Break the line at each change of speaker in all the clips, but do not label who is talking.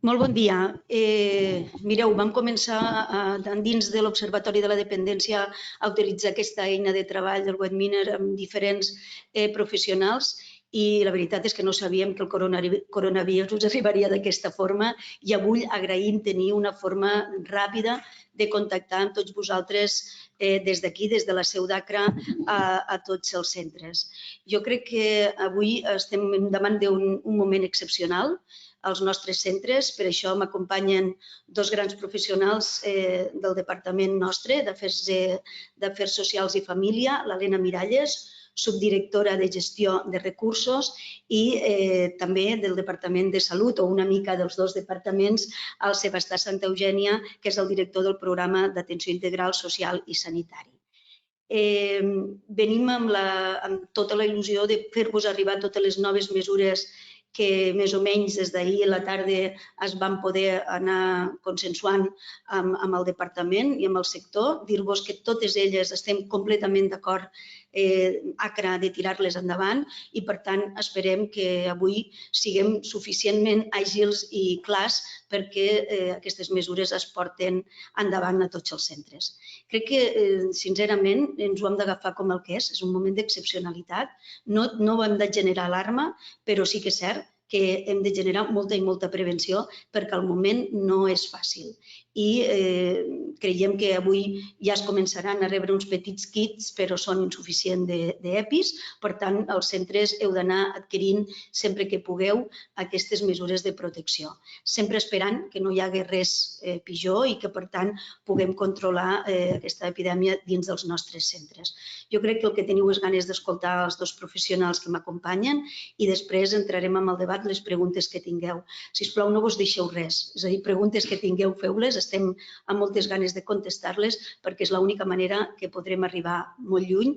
Molt bon dia. Mireu, vam començar dins de l'Observatori de la Dependència a utilitzar aquesta eina de treball del Webminer amb diferents professionals i la veritat és que no sabíem que el coronavirus arribaria d'aquesta forma i avui agraïm tenir una forma ràpida de contactar amb tots vosaltres des d'aquí, des de la seu d'Acra, a tots els centres. Jo crec que avui estem davant d'un moment excepcional als nostres centres. Per això m'acompanyen dos grans professionals del departament nostre d'Afers Socials i Família, l'Helena Miralles, subdirectora de Gestió de Recursos, i també del Departament de Salut, o una mica dels dos departaments, el Sebastià Santa Eugènia, que és el director del Programa d'Atenció Integral Social i Sanitari. Venim amb tota la il·lusió de fer-vos arribar totes les noves mesures que més o menys des d'ahir a la tarda es van poder anar consensuant amb el departament i amb el sector. Dir-vos que totes elles estem completament d'acord Acra de tirar-les endavant i, per tant, esperem que avui siguem suficientment àgils i clars perquè aquestes mesures es porten endavant a tots els centres. Crec que, sincerament, ens ho hem d'agafar com el que és un moment d'excepcionalitat. No ho hem de generar alarma, però sí que és cert que hem de generar molta i molta prevenció perquè el moment no és fàcil. I creiem que avui ja es començaran a rebre uns petits kits, però són insuficients d'EPIs. Per tant, els centres heu d'anar adquirint sempre que pugueu aquestes mesures de protecció. Sempre esperant que no hi hagi res pitjor i que, per tant, puguem controlar aquesta epidèmia dins dels nostres centres. Jo crec que el que teniu és ganes d'escoltar els dos professionals que m'acompanyen i després entrarem en el debat, les preguntes que tingueu. Sisplau, no vos deixeu res. És a dir, preguntes que tingueu, feu-les. Estem amb moltes ganes de contestar-les perquè és l'única manera que podrem arribar molt lluny.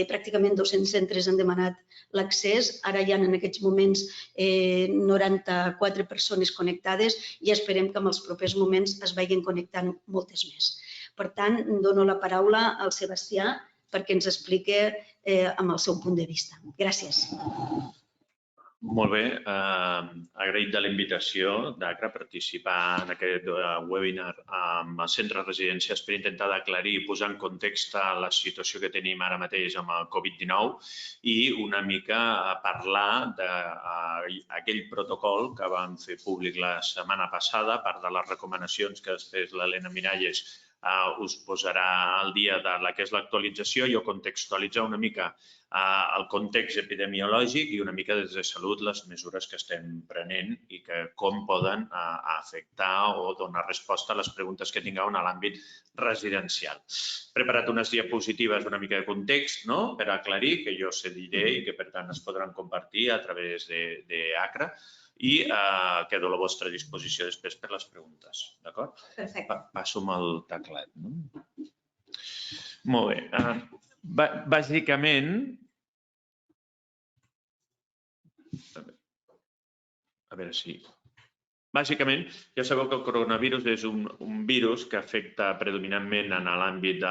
Pràcticament 200 centres han demanat l'accés. Ara hi ha en aquests moments 94 persones connectades i esperem que en els propers moments es vagin connectant moltes més. Per tant, dono la paraula al Sebastià perquè ens expliqui amb el seu punt de vista. Gràcies.
Molt bé, agraït de la invitació d'Acra a participar en aquest webinar amb els centres de residències per intentar d'aclarir i posar en context la situació que tenim ara mateix amb el Covid-19 i una mica parlar d'aquell protocol que vam fer públic la setmana passada, part de les recomanacions que després l'Helena Miralles us posarà al dia de la que és l'actualització i contextualitzar una mica el context epidemiològic i una mica des de salut les mesures que estem prenent i com poden afectar o donar resposta a les preguntes que tingueu en l'àmbit residencial. He preparat unes diapositives una mica de context per aclarir, que jo cediré i que per tant es podran compartir a través d'Acra i quedo a la vostra disposició després per les preguntes. D'acord?
Perfecte.
Passo amb el teclat. Molt bé. Bàsicament, ja sabeu que el coronavirus és un virus que afecta predominantment en l'àmbit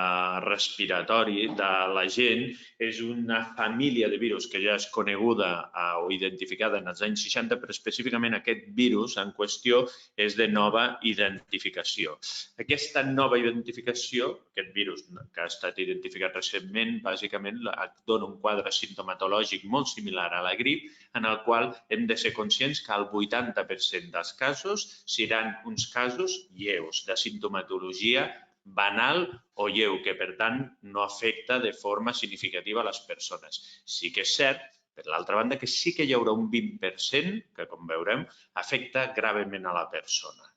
respiratori de la gent. És una família de virus que ja és coneguda o identificada en els anys 60, però específicament aquest virus en qüestió és de nova identificació. Aquesta nova identificació, aquest virus que ha estat identificat recentment, bàsicament dona un quadre simptomatològic molt similar a la grip, en el qual hem de ser conscients que el 80% dels casos seran uns casos lleus de simptomatologia banal o lleu, que per tant no afecta de forma significativa a les persones. Sí que és cert, per l'altra banda, que sí que hi haurà un 20% que, com veurem, afecta gravement a la persona.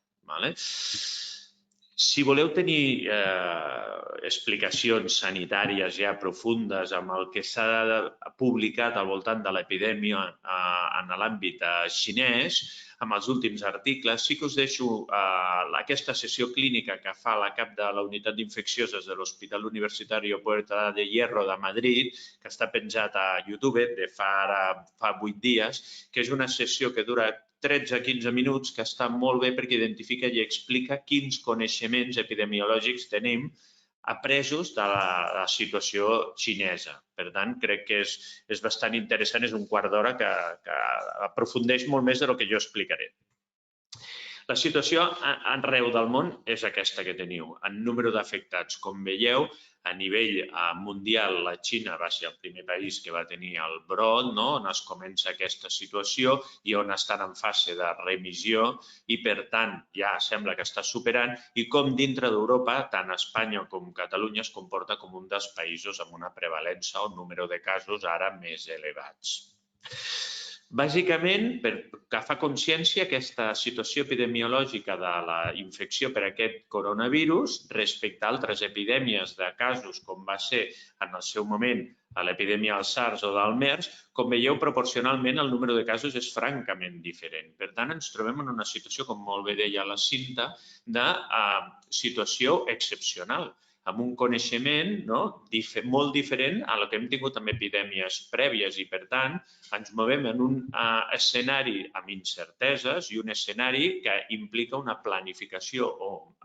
Si voleu tenir explicacions sanitàries ja profundes amb el que s'ha publicat al voltant de l'epidèmia en l'àmbit xinès, amb els últims articles, sí que us deixo aquesta sessió clínica que fa la cap de la unitat d'infeccioses de l'Hospital Universitario Puerta de Hierro de Madrid, que està penjat a YouTube de fa 8 dies, que és una sessió que dura 13 a 15 minuts, que està molt bé perquè identifica i explica quins coneixements epidemiològics tenim apresos de la situació xinesa. Per tant, crec que és bastant interessant, és un quart d'hora que aprofundeix molt més del que jo explicaré. La situació arreu del món és aquesta que teniu. En número d'afectats, com veieu, a nivell mundial, la Xina va ser el primer país que va tenir el brot, on es comença aquesta situació i on estan en fase de remissió i, per tant, ja sembla que està superant i com dintre d'Europa, tant Espanya com Catalunya es comporta com un dels països amb una prevalença o un número de casos ara més elevats. Bàsicament, per agafar consciència, aquesta situació epidemiològica de la infecció per aquest coronavirus respecte a altres epidèmies de casos, com va ser en el seu moment l'epidèmia del SARS o del MERS, com veieu, proporcionalment el número de casos és francament diferent. Per tant, ens trobem en una situació, com molt bé deia la Cinta, de situació excepcional, amb un coneixement molt diferent a el que hem tingut amb epidèmies prèvies i, per tant, ens movem en un escenari amb incerteses i un escenari que implica una planificació o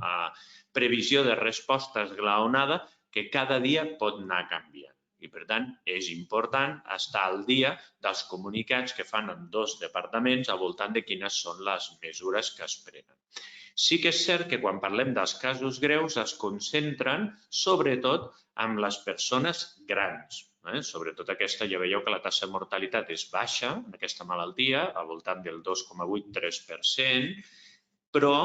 previsió de resposta esglaonada que cada dia pot anar canviant. I, per tant, és important estar al dia dels comunicats que fan en dos departaments al voltant de quines són les mesures que es prenen. Sí que és cert que quan parlem dels casos greus es concentren sobretot amb les persones grans. Sobretot aquesta, ja veieu que la taxa de mortalitat és baixa en aquesta malaltia, al voltant del 2,8-3%, però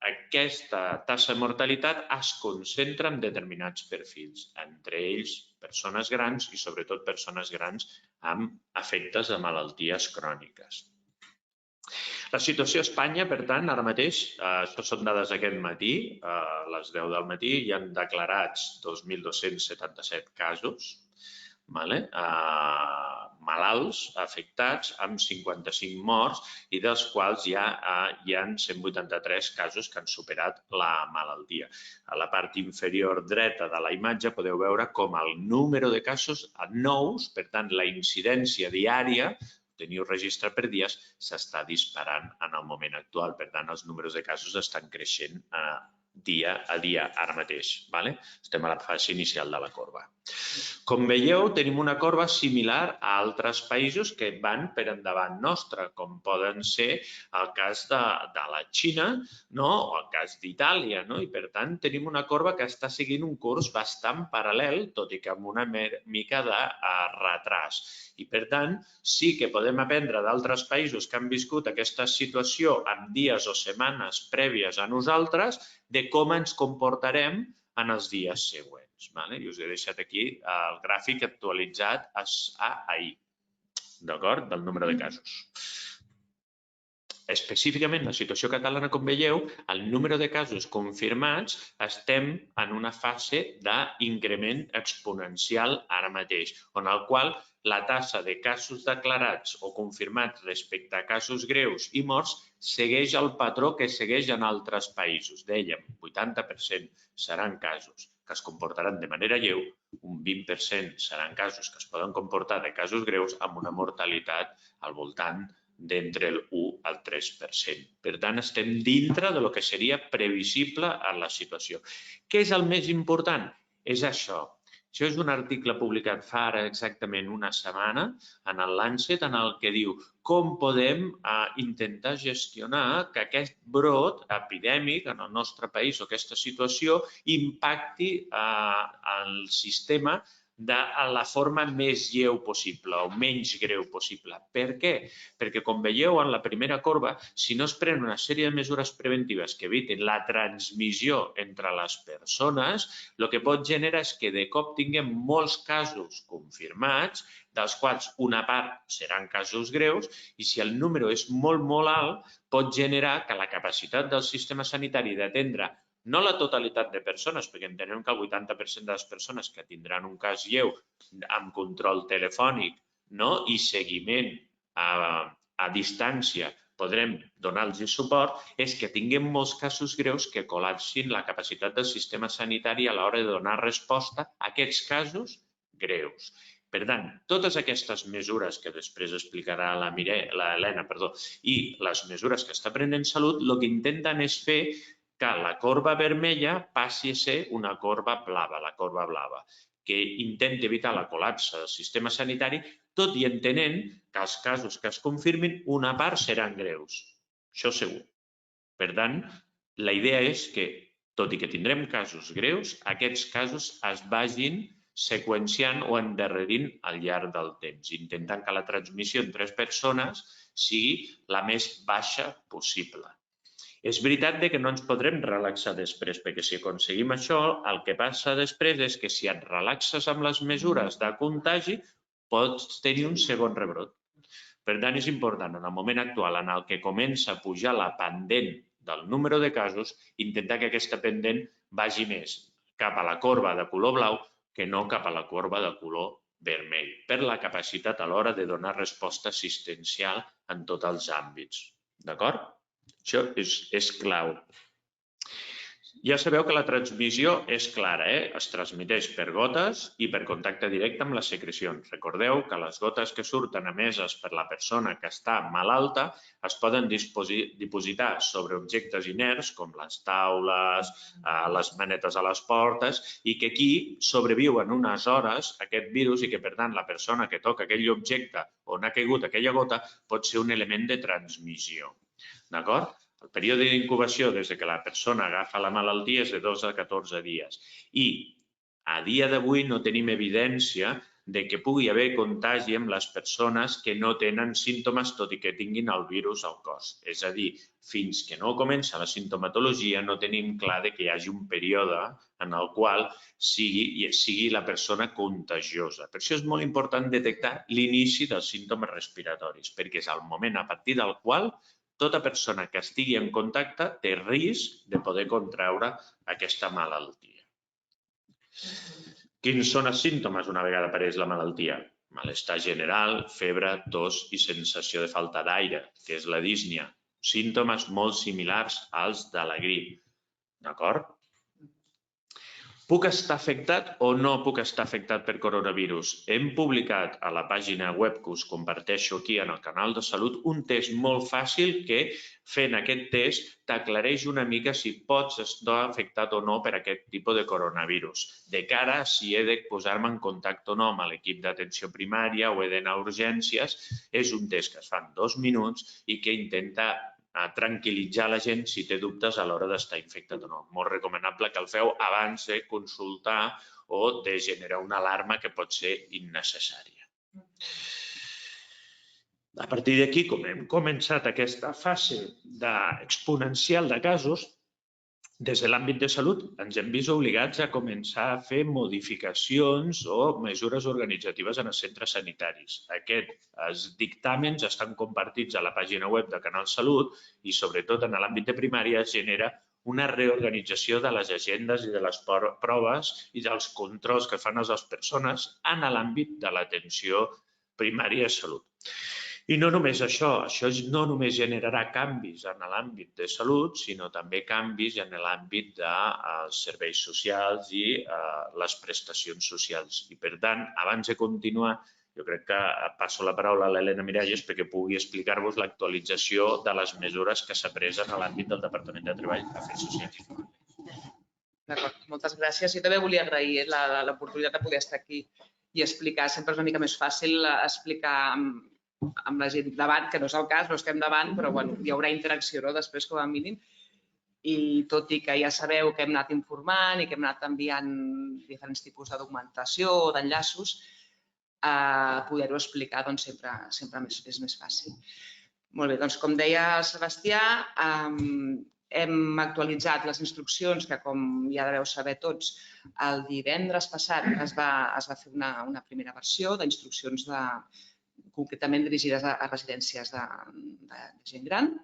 aquesta taxa de mortalitat es concentra en determinats perfils, entre ells persones grans i sobretot persones grans amb efectes de malalties cròniques. La situació a Espanya, per tant, ara mateix, això són dades d'aquest matí, a les 10 del matí, hi han declarats 2.277 casos, malalts afectats amb 55 morts i dels quals ja hi ha 183 casos que han superat la malaltia. A la part inferior dreta de la imatge podeu veure com el número de casos nous, per tant, la incidència diària, teniu registre per dies, s'està disparant en el moment actual. Per tant, els números de casos estan creixent dia a dia ara mateix. Estem a la fase inicial de la corba. Com veieu, tenim una corba similar a altres països que van per endavant nostre, com poden ser el cas de la Xina o el cas d'Itàlia. I, per tant, tenim una corba que està seguint un curs bastant paral·lel, tot i que amb una mica de retras. I, per tant, sí que podem aprendre d'altres països que han viscut aquesta situació en dies o setmanes prèvies a nosaltres de com ens comportarem en els dies següents. I us he deixat aquí el gràfic actualitzat a ahir, d'acord? Del número de casos. Específicament, la situació catalana, com veieu, el número de casos confirmats estem en una fase d'increment exponencial ara mateix, on el qual la taxa de casos declarats o confirmats respecte a casos greus i morts segueix el patró que segueix en altres països. Dèiem, 80% seran casos que es comportaran de manera lleu, un 20% seran casos que es poden comportar de casos greus amb una mortalitat al voltant d'entre el 1 al 3%. Per tant, estem dintre del que seria previsible en la situació. Què és el més important? És això. Això és un article publicat fa ara exactament una setmana en el Lancet, en el que diu com podem intentar gestionar que aquest brot epidèmic en el nostre país o aquesta situació impacti el sistema de la forma més lleu possible o menys greu possible. Per què? Perquè, com veieu en la primera corba, si no es prenen una sèrie de mesures preventives que eviten la transmissió entre les persones, el que pot generar és que de cop tinguem molts casos confirmats, dels quals una part seran casos greus, i si el número és molt, molt alt, pot generar que la capacitat del sistema sanitari d'atendre no la totalitat de persones, perquè entenem que el 80% de les persones que tindran un cas lleu amb control telefònic i seguiment a distància podrem donar-los suport, és que tinguem molts casos greus que col·lapsin la capacitat del sistema sanitari a l'hora de donar resposta a aquests casos greus. Per tant, totes aquestes mesures que després explicarà l'Helena i les mesures que està prenent Salut, el que intenten és fer que la corba vermella passi a ser una corba blava, la corba blava, que intenta evitar la col·lapse del sistema sanitari, tot i entenent que els casos que es confirmin, una part seran greus. això segur. Per tant, la idea és que, tot i que tindrem casos greus, aquests casos es vagin seqüenciant o endarrerint al llarg del temps, intentant que la transmissió entre persones sigui la més baixa possible. És veritat que no ens podrem relaxar després, perquè si aconseguim això, el que passa després és que si et relaxes amb les mesures de contagi, pots tenir un segon rebrot. Per tant, és important, en el moment actual en el que comença a pujar la pendent del número de casos, intentar que aquesta pendent vagi més cap a la corba de color blau que no cap a la corba de color vermell, per la capacitat a l'hora de donar resposta assistencial en tots els àmbits. D'acord? Això és clau. Ja sabeu que la transmissió és clara, es transmeteix per gotes i per contacte directe amb les secrecions. Recordeu que les gotes que surten emeses per la persona que està malalta es poden dipositar sobre objectes inerts com les taules, les manetes a les portes i que aquí sobreviuen unes hores aquest virus i que, per tant, la persona que toca aquell objecte on ha caigut aquella gota pot ser un element de transmissió. D'acord? El període d'incubació des que la persona agafa la malaltia és de 2 a 14 dies i a dia d'avui no tenim evidència de que pugui haver contagi amb les persones que no tenen símptomes tot i que tinguin el virus al cos. És a dir, fins que no comença la simptomatologia no tenim clar que hi hagi un període en el qual sigui la persona contagiosa. Per això és molt important detectar l'inici dels símptomes respiratoris, perquè és el moment a partir del qual tota persona que estigui en contacte té risc de poder contraure aquesta malaltia. Quins són els símptomes una vegada apareix la malaltia? Malestar general, febre, tos i sensació de falta d'aire, que és la dísnia. Símptomes molt similars als de la grip. D'acord? Puc estar afectat o no puc estar afectat per coronavirus? Hem publicat a la pàgina web que us comparteixo aquí en el canal de Salut un test molt fàcil que, fent aquest test, t'aclareix una mica si pots estar afectat o no per aquest tipus de coronavirus. De cara a si he de posar-me en contacte o no amb l'equip d'atenció primària o he d'anar a urgències, és un test que es fa en 2 minuts i que intenta tranquil·litzar la gent si té dubtes a l'hora d'estar infectat o no. Molt recomanable que el feu abans de consultar o de generar una alarma que pot ser innecessària. A partir d'aquí, com hem començat aquesta fase exponencial de casos, des de l'àmbit de salut ens hem vist obligats a començar a fer modificacions o mesures organitzatives en els centres sanitaris. Aquests dictàmens estan compartits a la pàgina web de Canal Salut i, sobretot, en l'àmbit de primària es genera una reorganització de les agendes i de les proves i dels controls que fan les persones en l'àmbit de l'atenció primària de salut. I no només això no només generarà canvis en l'àmbit de salut, sinó també canvis en l'àmbit dels serveis socials i les prestacions socials. I, per tant, abans de continuar, jo crec que passo la paraula a l'Helena Miralles perquè pugui explicar-vos l'actualització de les mesures que s'ha pres en l'àmbit del Departament de Treball, Afers Socials i Família.
D'acord, moltes gràcies. Jo també volia agrair l'oportunitat de poder estar aquí i explicar. Sempre és una mica més fàcil explicar amb la gent davant, que no és el cas, no estem davant, però hi haurà interacció després com a mínim. I tot i que ja sabeu que hem anat informant i que hem anat enviant diferents tipus de documentació o d'enllaços, poder-ho explicar sempre és més fàcil. Molt bé, doncs com deia el Sebastià, hem actualitzat les instruccions que, com ja deveu saber tots, el divendres passat es va fer una primera versió d'instruccions concretament dirigides a residències de gent gran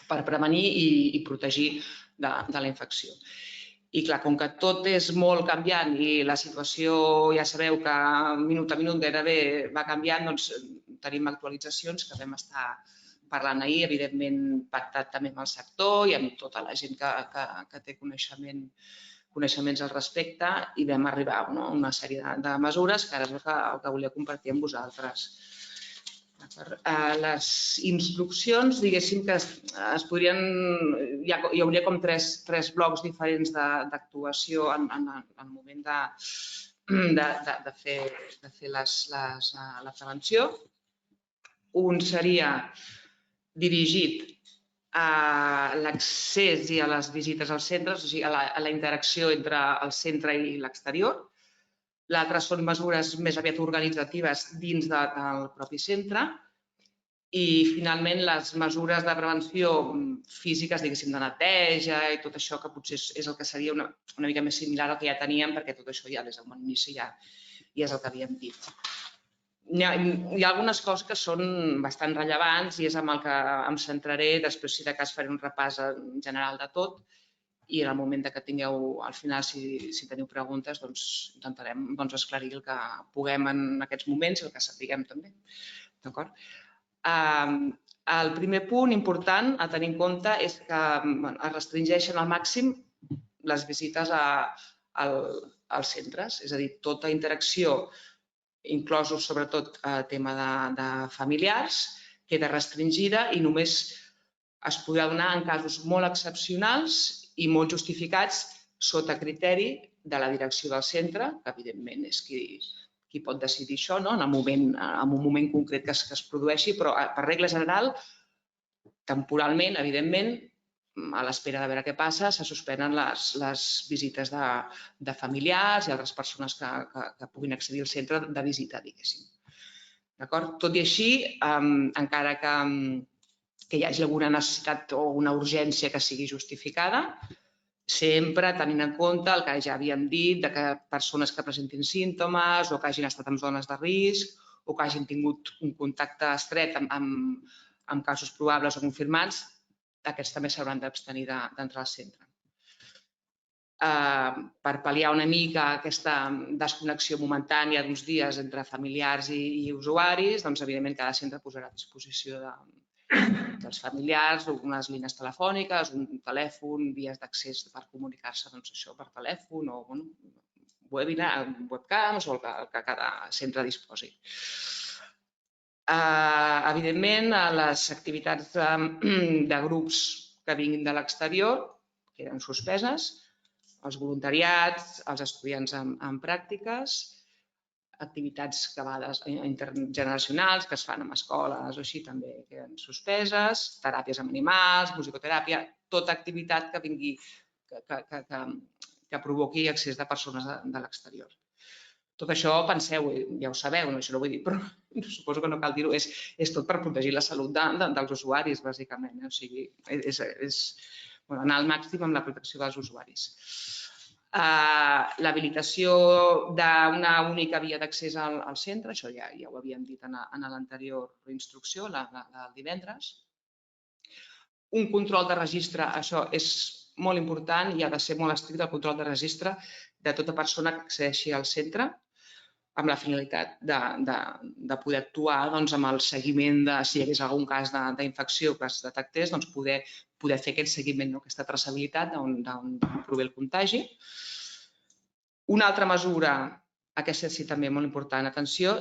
per prevenir i protegir de la infecció. I clar, com que tot és molt canviant i la situació ja sabeu que minut a minut gairebé va canviant, doncs tenim actualitzacions que vam estar parlant ahir, evidentment pactat també amb el sector i amb tota la gent que té coneixements al respecte i vam arribar a una sèrie de mesures que ara és el que volia compartir amb vosaltres. Les instruccions, diguéssim que hi hauria com tres blocs diferents d'actuació en el moment de fer la prevenció. Un seria dirigit l'accés i a les visites als centres, o sigui, a la interacció entre el centre i l'exterior. L'altre són mesures més aviat organitzatives dins del propi centre. I, finalment, les mesures de prevenció físiques, diguéssim, de neteja i tot això, que potser és el que seria una mica més similar al que ja teníem, perquè tot això ja des del bon inici ja és el que havíem dit. Hi ha algunes coses que són bastant rellevants i és amb el que em centraré. Després, si de cas, faré un repàs general de tot i en el moment que tingueu, al final, si teniu preguntes, intentarem esclarir el que puguem en aquests moments i el que sapiguem també. D'acord? El primer punt important a tenir en compte és que es restringeixen al màxim les visites als centres, és a dir, tota interacció, inclosos sobretot el tema de familiars, queda restringida i només es podrà donar en casos molt excepcionals i molt justificats sota criteri de la direcció del centre, que evidentment és qui pot decidir això en un moment concret que es produeixi, però per regla general, temporalment, evidentment, a l'espera de veure què passa, se suspenen les visites de familiars i altres persones que puguin accedir al centre de visita, diguéssim. Tot i així, encara que hi hagi alguna necessitat o una urgència que sigui justificada, sempre tenint en compte el que ja havíem dit, que persones que presentin símptomes o que hagin estat en zones de risc o que hagin tingut un contacte estret amb casos probables o confirmats, aquests també s'hauran d'abstenir d'entrar al centre. Per pal·liar una mica aquesta desconnexió momentània d'uns dies entre familiars i usuaris, evidentment cada centre posarà a disposició dels familiars unes línies telefòniques, un telèfon, vies d'accés per comunicar-se per telèfon o webcams o el que cada centre disposi. Evidentment, les activitats de grups que vinguin de l'exterior queden suspeses, els voluntariats, els estudiants en pràctiques, activitats que a vegades intergeneracionals que es fan en escoles o així també queden suspeses, teràpies amb animals, musicoteràpia, tota activitat que vingui, que provoqui accés de persones de l'exterior. Tot això, penseu, ja ho sabeu, això no vull dir, però suposo que no cal dir-ho, és tot per protegir la salut dels usuaris, bàsicament. O sigui, és anar al màxim amb la protecció dels usuaris. L'habilitació d'una única via d'accés al centre, això ja ho havíem dit en l'anterior instrucció, del divendres. Un control de registre, això és molt important i ha de ser molt estricte el control de registre de tota persona que accedeixi al centre amb la finalitat de poder actuar amb el seguiment de si hi hagués algun cas d'infecció que es detectés, poder fer aquest seguiment, aquesta traçabilitat d'on prové el contagi. Una altra mesura, aquesta sí també molt important, atenció,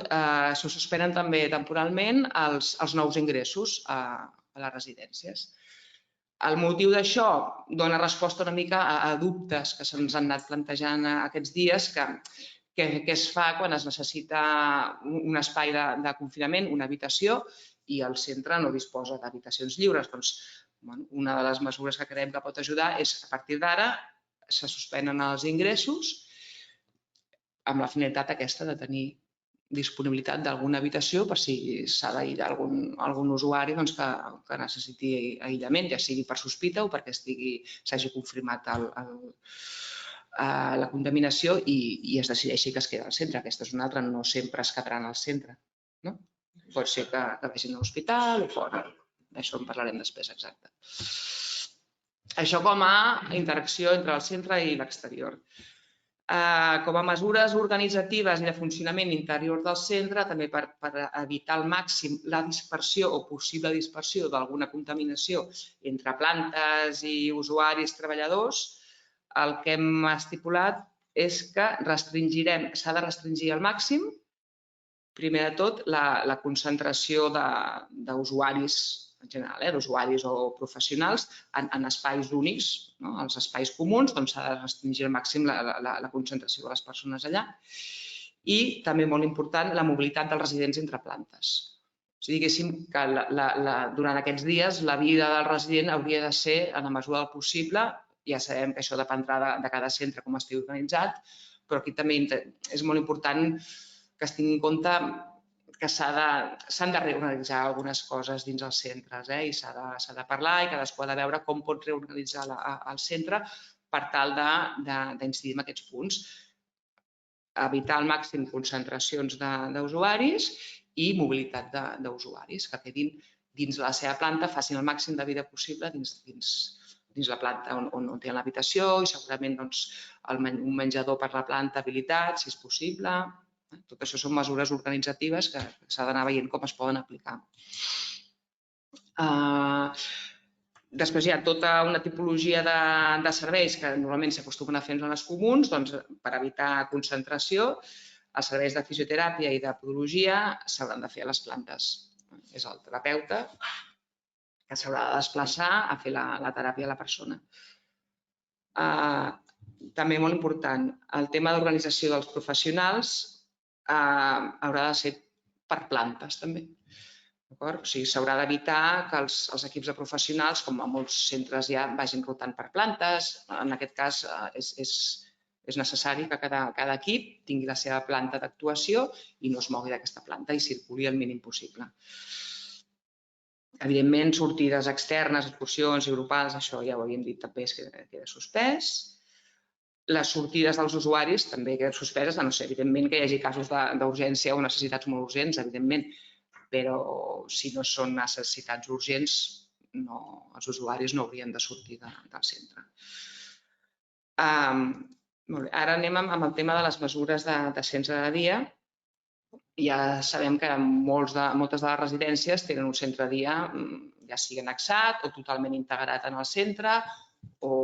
se suspenen també temporalment els nous ingressos a les residències. El motiu d'això dona resposta una mica a dubtes que se'ns han anat plantejant aquests dies, que es fa quan es necessita un espai de confinament, una habitació, i el centre no disposa d'habitacions lliures. Doncs, una de les mesures que creiem que pot ajudar és, a partir d'ara, se suspenen els ingressos amb la finalitat aquesta de tenir disponibilitat d'alguna habitació per si s'ha d'ir algun usuari que necessiti aïllament, ja sigui per sospita o perquè s'hagi confirmat la contaminació i es decideixi que es queda al centre. Aquesta és una altra, no sempre es quedaran al centre. Pot ser que vagin a l'hospital o fora. D'això en parlarem després, exacte. Això com a interacció entre el centre i l'exterior. Com a mesures organitzatives i de funcionament interior del centre, també per evitar al màxim la dispersió o possible dispersió d'alguna contaminació entre plantes i usuaris treballadors, el que hem estipulat és que s'ha de restringir al màxim, primer de tot, la concentració d'usuaris en general, d'usuaris o professionals, en espais únics, els espais comuns, s'ha de restringir al màxim la concentració de les persones allà. I també molt important, la mobilitat dels residents entre plantes. O sigui, diguéssim que durant aquests dies la vida del resident hauria de ser, en la mesura del possible, ja sabem que això dependrà de cada centre com estigui organitzat, però aquí també és molt important que es tingui en compte que s'han de reorganitzar algunes coses dins els centres i s'ha de parlar i cadascú ha de veure com pot reorganitzar el centre per tal d'incidir en aquests punts. Evitar al màxim concentracions d'usuaris i mobilitat d'usuaris que quedin dins la seva planta, facin el màxim de vida possible dins la planta on tenen l'habitació i segurament un menjador per la planta habilitat, si és possible. Tot això són mesures organitzatives que s'ha d'anar veient com es poden aplicar. Després hi ha tota una tipologia de serveis que normalment s'acostumen a fer en zones comuns per evitar concentració. Els serveis de fisioteràpia i de podologia s'hauran de fer a les plantes. És el terapeuta que s'haurà de desplaçar a fer la teràpia a la persona. També molt important, el tema d'organització dels professionals haurà de ser per plantes també. O sigui, s'haurà d'evitar que els equips de professionals, com a molts centres ja, vagin rotant per plantes. En aquest cas és necessari que cada equip tingui la seva planta d'actuació i no es mogui d'aquesta planta i circuli el mínim possible. Evidentment, sortides externes, excursions i grupals, això ja ho havíem dit també, queda suspès. Les sortides dels usuaris també queden suspeses, a no ser, evidentment, que hi hagi casos d'urgència o necessitats molt urgents, evidentment, però si no són necessitats urgents, els usuaris no haurien de sortir del centre. Ara anem amb el tema de les mesures de centre de dia. Ja sabem que moltes de les residències tenen un centre de dia, ja sigui annexat o totalment integrat en el centre o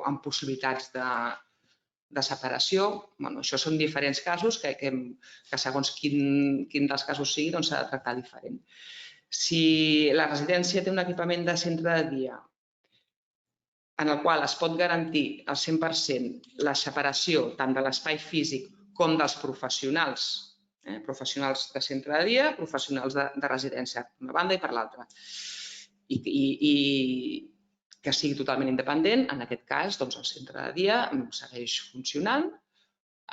amb possibilitats de separació. Això són diferents casos que segons quin dels casos sigui s'ha de tractar diferent. Si la residència té un equipament de centre de dia en el qual es pot garantir al 100% la separació tant de l'espai físic com dels professionals, professionals de centre de dia, professionals de residència, per una banda i per l'altra, i que sigui totalment independent, en aquest cas el centre de dia segueix funcionant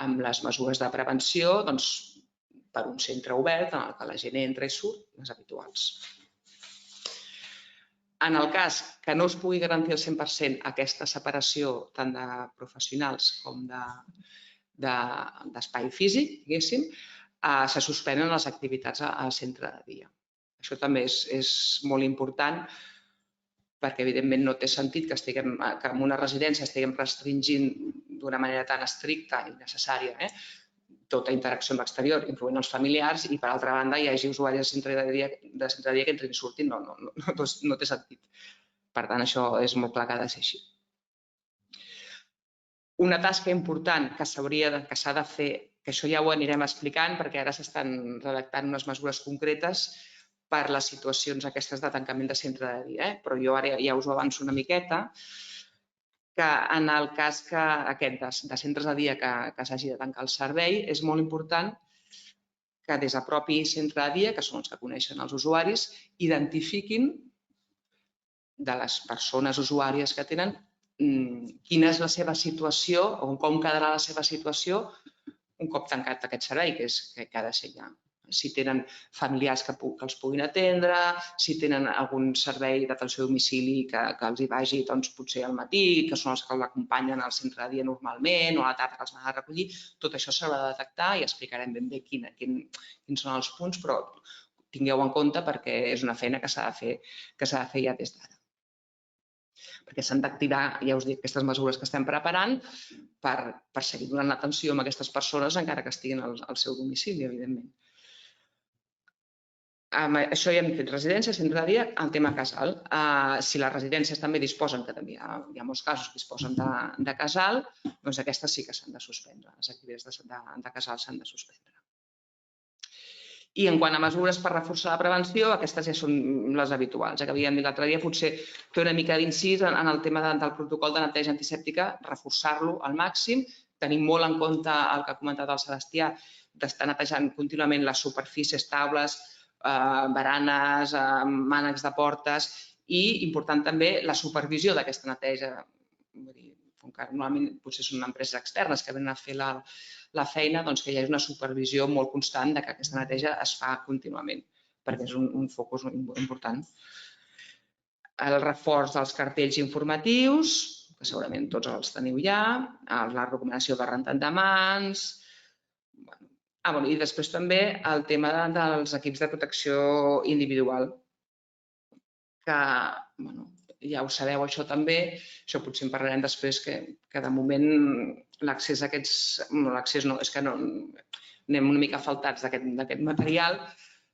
amb les mesures de prevenció per un centre obert en què la gent entra i surt, les habituals. En el cas que no es pugui garantir al 100% aquesta separació tant de professionals com d'espai físic, diguéssim, se suspenen les activitats al centre de dia. Això també és molt important perquè, evidentment, no té sentit que en una residència estiguem restringint d'una manera tan estricta i necessària tota interacció amb l'exterior, incloent els familiars, i, per altra banda, hi hagi usuaris de centre de dia que entrin i surtin. No té sentit. Per tant, això és molt clar que ha de ser així. Una tasca important que s'ha de fer, que això ja ho anirem explicant perquè ara s'estan redactant unes mesures concretes per les situacions aquestes de tancament de centre de dia, però jo ara ja us ho avanço una miqueta, que en el cas aquest de centres de dia que s'hagi de tancar el servei, és molt important que des del propi centre de dia, que són els que coneixen els usuaris, identifiquin de les persones usuàries que tenen quina és la seva situació o com quedarà la seva situació un cop tancat aquest servei, que ha de ser ja. Si tenen familiars que els puguin atendre, si tenen algun servei d'atenció a domicili que els hi vagi potser al matí, que són els que l'acompanyen al centre de dia normalment o a la tarda que els van a recollir, tot això s'haurà de detectar i explicarem ben bé quins són els punts, però tingueu en compte perquè és una feina que s'ha de fer ja des d'ara. Perquè s'han d'activar, ja us dic, aquestes mesures que estem preparant per seguir donant atenció a aquestes persones encara que estiguin al seu domicili, evidentment. Això ja hem fet residència, centre de dia, el tema casal. Si les residències també disposen, que també hi ha molts casos que disposen de casal, doncs aquestes sí que s'han de suspendre. Les activitats de casal s'han de suspendre. I en quant a mesures per reforçar la prevenció, aquestes ja són les habituals. Ja que havíem dit l'altre dia, potser fer una mica d'incís en el tema del protocol de neteja antisèptica, reforçar-lo al màxim, tenir molt en compte el que ha comentat el Sebastià, d'estar netejant contínuament les superfícies, taules, baranes, mànecs de portes i, important també, la supervisió d'aquesta neteja. Com que normalment potser són empreses externes que venen a fer la feina, doncs que hi hagi una supervisió molt constant de que aquesta neteja es fa contínuament, perquè és un focus important. El reforç dels cartells informatius, que segurament tots els teniu ja, la recomanació de rentat de mans, i després també el tema dels equips de protecció individual, que ja ho sabeu això també, això potser en parlarem després, que de moment l'accés a aquests, l'accés no, és que anem una mica faltats d'aquest material.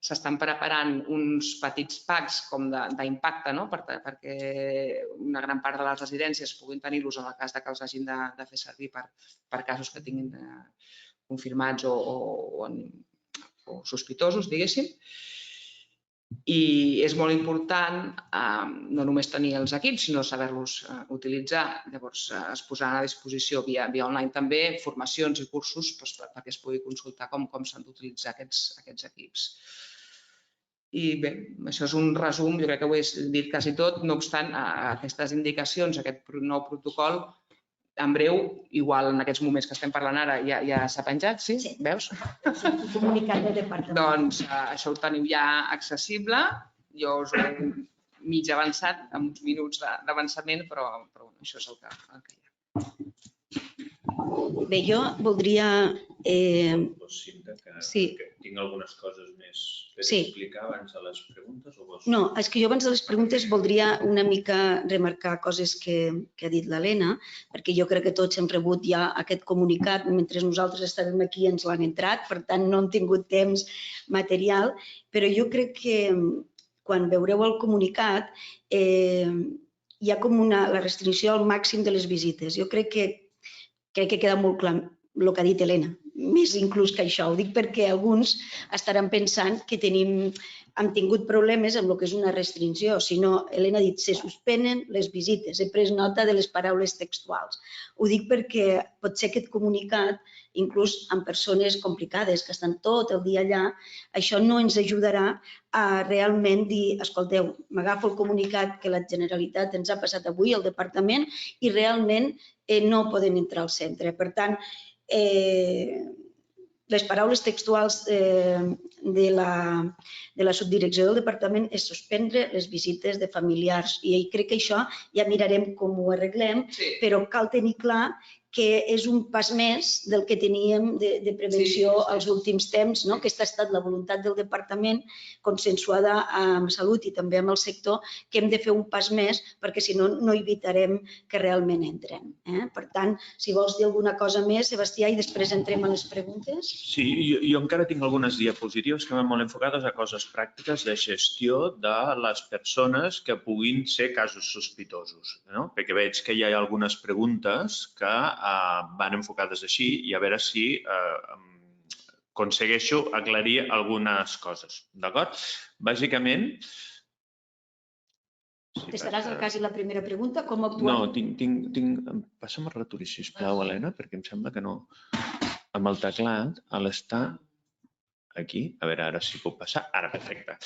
S'estan preparant uns petits packs com d'impacte perquè una gran part de les residències puguin tenir-los en el cas que els hagin de fer servir per casos que tinguin confirmats o sospitosos, diguéssim. I és molt important no només tenir els equips, sinó saber-los utilitzar. Llavors, es posaran a disposició via online també formacions i cursos perquè es pugui consultar com s'han d'utilitzar aquests equips. I bé, això és un resum, jo crec que ho he dit quasi tot. No obstant, aquestes indicacions, aquest nou protocol, en breu, igual en aquests moments que estem parlant ara, ja s'ha penjat, sí? Veus?
Comunicat del departament.
Doncs això ho teniu ja accessible. Jo us ho he mig avançat, amb uns minuts d'avançament, però això és el que hi ha.
Bé, jo voldria...
Tinc algunes coses més per explicar abans de les preguntes?
No, és que jo abans de les preguntes voldria una mica remarcar coses que ha dit l'Helena, perquè jo crec que tots hem rebut ja aquest comunicat mentre nosaltres estàvem aquí ens l'han entrat, per tant no hem tingut temps material, però jo crec que quan veureu el comunicat hi ha com la restricció al màxim de les visites. Jo crec que queda molt clar el que ha dit Helena, més inclús que això. Ho dic perquè alguns estaran pensant que hem tingut problemes amb el que és una restricció. Si no, Helena ha dit, se suspenen les visites. He pres nota de les paraules textuals. Ho dic perquè pot ser aquest comunicat, inclús amb persones complicades que estan tot el dia allà, això no ens ajudarà a realment dir, escolteu, m'agafo el comunicat que la Generalitat ens ha passat avui al departament i realment no poden entrar al centre. Per tant, les paraules textuals de la subdirecció del departament és suspendre les visites de familiars i crec que això ja mirarem com ho arreglem, però cal tenir clar que és un pas més del que teníem de prevenció als últims temps. Aquesta ha estat la voluntat del departament, consensuada amb Salut i també amb el sector, que hem de fer un pas més perquè si no, no evitarem que realment entren. Per tant, si vols dir alguna cosa més, Sebastià, i després entrem a les preguntes.
Sí, jo encara tinc algunes diapositives que van molt enfocades a coses pràctiques de gestió de les persones que puguin ser casos sospitosos, perquè veig que hi ha algunes preguntes que van enfocades així i a veure si aconsegueixo aclarir algunes coses. D'acord? Bàsicament...
Contestaràs el cas i la primera pregunta? Com actuem?
No, tinc... Passa'm el ratolí, sisplau, Helena, perquè em sembla que no... Amb el teclat, a l'estar aquí, a veure, ara sí puc passar. Ara, perfecte.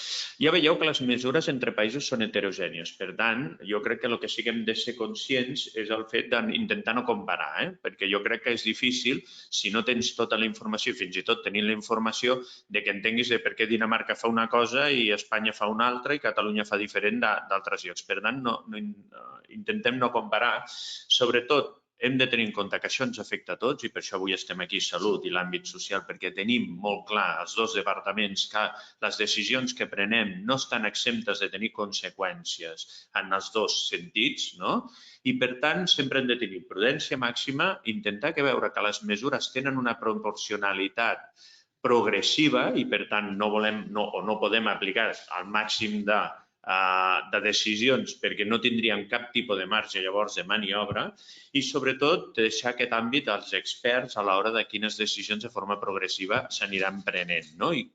Ja veieu que les mesures entre països són heterogènies. Per tant, jo crec que el que sí que hem de ser conscients és el fet d'intentar no comparar, perquè jo crec que és difícil, si no tens tota la informació, fins i tot tenint la informació, de que entenguis per què Dinamarca fa una cosa i Espanya fa una altra i Catalunya fa diferent d'altres llocs. Per tant, intentem no comparar. Sobretot, hem de tenir en compte que això ens afecta a tots i per això avui estem aquí, Salut i l'àmbit social, perquè tenim molt clar els dos departaments que les decisions que prenem no estan exemptes de tenir conseqüències en els dos sentits, i per tant sempre hem de tenir prudència màxima, intentar veure que les mesures tenen una proporcionalitat progressiva i per tant no volem o no podem aplicar al màxim de decisions perquè no tindríem cap tipus de marge llavors de maniobra i sobretot deixar aquest àmbit als experts a l'hora de quines decisions de forma progressiva s'aniran prenent. I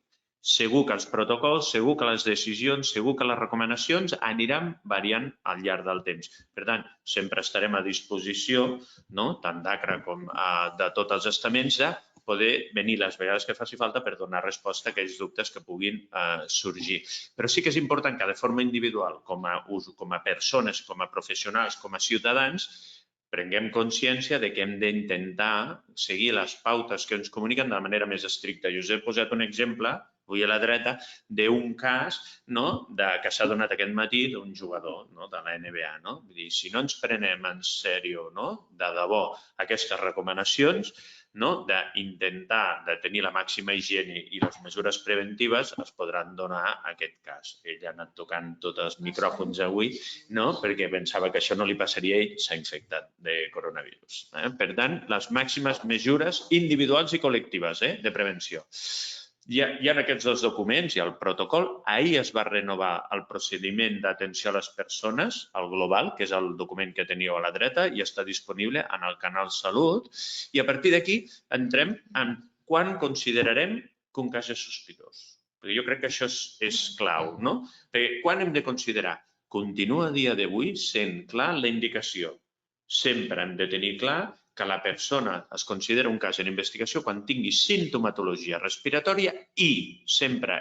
segur que els protocols, segur que les decisions, segur que les recomanacions aniran variant al llarg del temps. Per tant, sempre estarem a disposició, tant d'ACRA com de tots els estaments, de poder venir les vegades que faci falta per donar resposta a aquells dubtes que puguin sorgir. Però sí que és important que de forma individual, com a persones, com a professionals, com a ciutadans, prenguem consciència de que hem d'intentar seguir les pautes que ens comuniquen de la manera més estricta. Jo us he posat un exemple, avui a la dreta, d'un cas que s'ha donat aquest matí d'un jugador de la NBA. Vull dir, si no ens prenem en sèrio, de debò, aquestes recomanacions, d'intentar de tenir la màxima higiene i les mesures preventives, es podran donar aquest cas. Ell ha anat tocant tots els micròfons avui perquè pensava que això no li passaria i s'ha infectat de coronavirus. Per tant, les màximes mesures individuals i col·lectives de prevenció. Hi ha aquests dos documents, hi ha el protocol. Ahir es va renovar el procediment d'atenció a les persones, el global, que és el document que teníeu a la dreta i està disponible en el canal Salut. I a partir d'aquí entrem en quan considerarem que un cas és sospitós. Perquè jo crec que això és clau. Perquè quan hem de considerar? Continua a dia d'avui sent clar la indicació. Sempre hem de tenir clar que la persona es considera un cas en investigació quan tingui simptomatologia respiratòria i, sempre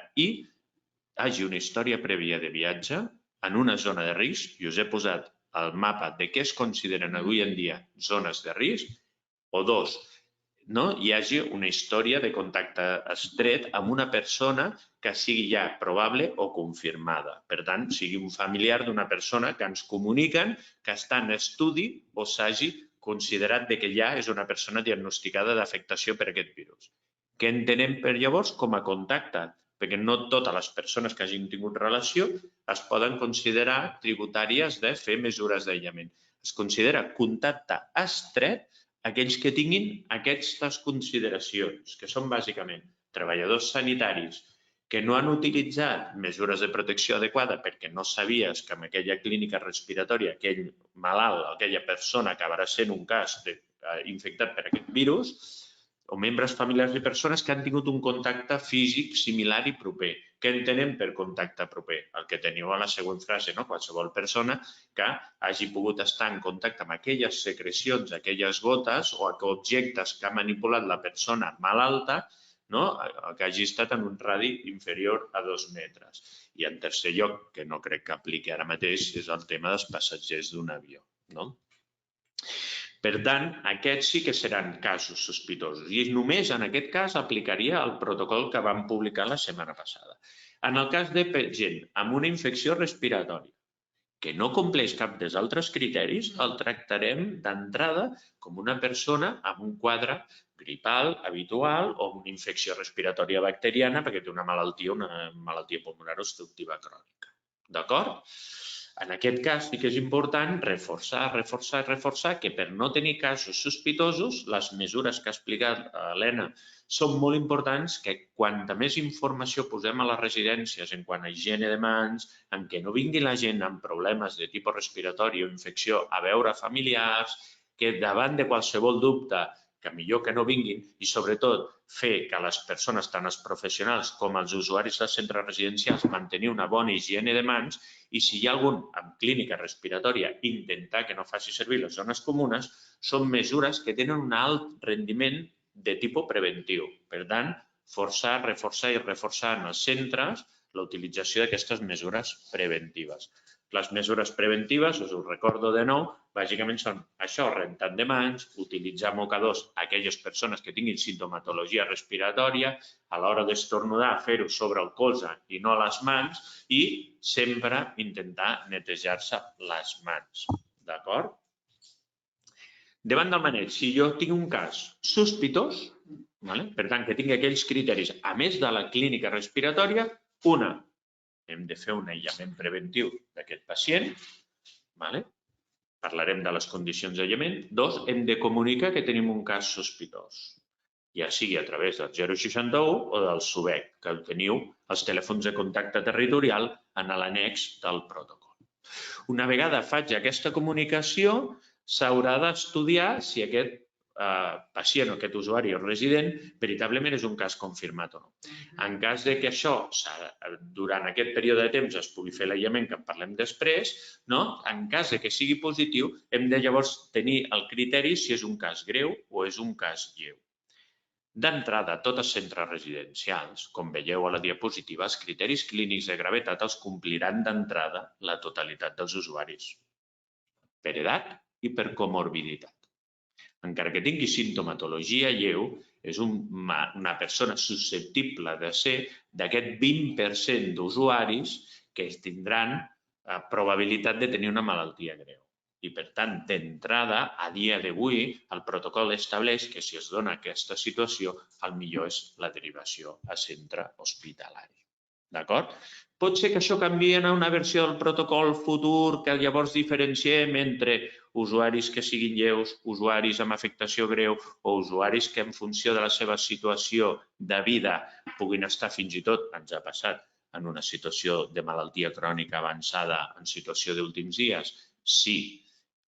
hagi una història prèvia de viatge en una zona de risc, i us he posat el mapa de què es consideren avui en dia zones de risc, o dos, hi hagi una història de contacte estret amb una persona que sigui ja probable o confirmada. Per tant, sigui un familiar d'una persona que ens comuniquen que està en estudi o s'hagi considerat que ja és una persona diagnosticada d'afectació per aquest virus. Què entenem per llavors com a contacte? Perquè no totes les persones que hagin tingut relació es poden considerar tributàries de fer mesures d'aïllament. Es considera contacte estret aquells que tinguin aquestes consideracions, que són bàsicament treballadors sanitaris que no han utilitzat mesures de protecció adequada perquè no sabies que en aquella clínica respiratòria aquell malalt, aquella persona acabarà sent un cas infectat per aquest virus, o membres familiars de persones que han tingut un contacte físic similar i proper. Què entenem per contacte proper? El que teniu a la següent frase, qualsevol persona que hagi pogut estar en contacte amb aquelles secrecions, aquelles gotes o objectes que ha manipulat la persona malalta, que hagi estat en un radi inferior a 2 metres. I en tercer lloc, que no crec que apliqui ara mateix, és el tema dels passatgers d'un avió. Per tant, aquests sí que seran casos sospitosos i només en aquest cas aplicaria el protocol que vam publicar la setmana passada. En el cas de gent amb una infecció respiratòria que no compleix cap dels altres criteris, el tractarem d'entrada com una persona amb un quadre gripal habitual o una infecció respiratòria bacteriana perquè té una malaltia pulmonar obstructiva crònica. D'acord? En aquest cas sí que és important reforçar que per no tenir casos sospitosos, les mesures que ha explicat l'Helena són molt importants, que quanta més informació posem a les residències en quant a higiene de mans, en què no vingui la gent amb problemes de tipus respiratori o infecció a veure familiars, que davant de qualsevol dubte que millor que no vinguin i, sobretot, fer que les persones, tant els professionals com els usuaris dels centres residencials, mantenir una bona higiene de mans i, si hi ha algun amb clínica respiratòria, intentar que no faci servir les zones comunes, són mesures que tenen un alt rendiment de tipus preventiu. Per tant, reforçar en els centres la utilització d'aquestes mesures preventives. Les mesures preventives, us ho recordo de nou, bàsicament són això, rentat de mans, utilitzar mocadors a aquelles persones que tinguin simptomatologia respiratòria, a l'hora d'estornudar fer-ho sobre el colze i no les mans i sempre intentar netejar-se les mans. D'acord? Davant del maneig, si jo tinc un cas sospitós, per tant que tingui aquells criteris, a més de la clínica respiratòria, hem de fer un aïllament preventiu d'aquest pacient, parlarem de les condicions d'aïllament. 2, hem de comunicar que tenim un cas sospitós, ja sigui a través del 061 o del SUBEC, que teniu els telèfons de contacte territorial en l'annex del protocol. Una vegada faig aquesta comunicació, s'haurà d'estudiar si aquest pacient o aquest usuari o resident veritablement és un cas confirmat o no. En cas de que això, durant aquest període de temps es pugui fer l'aïllament, que en parlem després, en cas de que sigui positiu, hem de llavors tenir el criteri si és un cas greu o és un cas lleu. D'entrada, tots els centres residencials, com veieu a la diapositiva, els criteris clínics de gravetat els compliran d'entrada la totalitat dels usuaris, per edat i per comorbiditat. Encara que tingui simptomatologia lleu, és una persona susceptible de ser d'aquest 20% d'usuaris que tindran probabilitat de tenir una malaltia greu. I, per tant, d'entrada, a dia d'avui, el protocol estableix que si es dona aquesta situació, el millor és la derivació a centre hospitalari. D'acord? Pot ser que això canviï a una versió del protocol futur, que llavors diferenciem entre usuaris que siguin lleus, usuaris amb afectació greu o usuaris que en funció de la seva situació de vida puguin estar fins i tot, ens ha passat, en una situació de malaltia crònica avançada, en situació d'últims dies. Sí.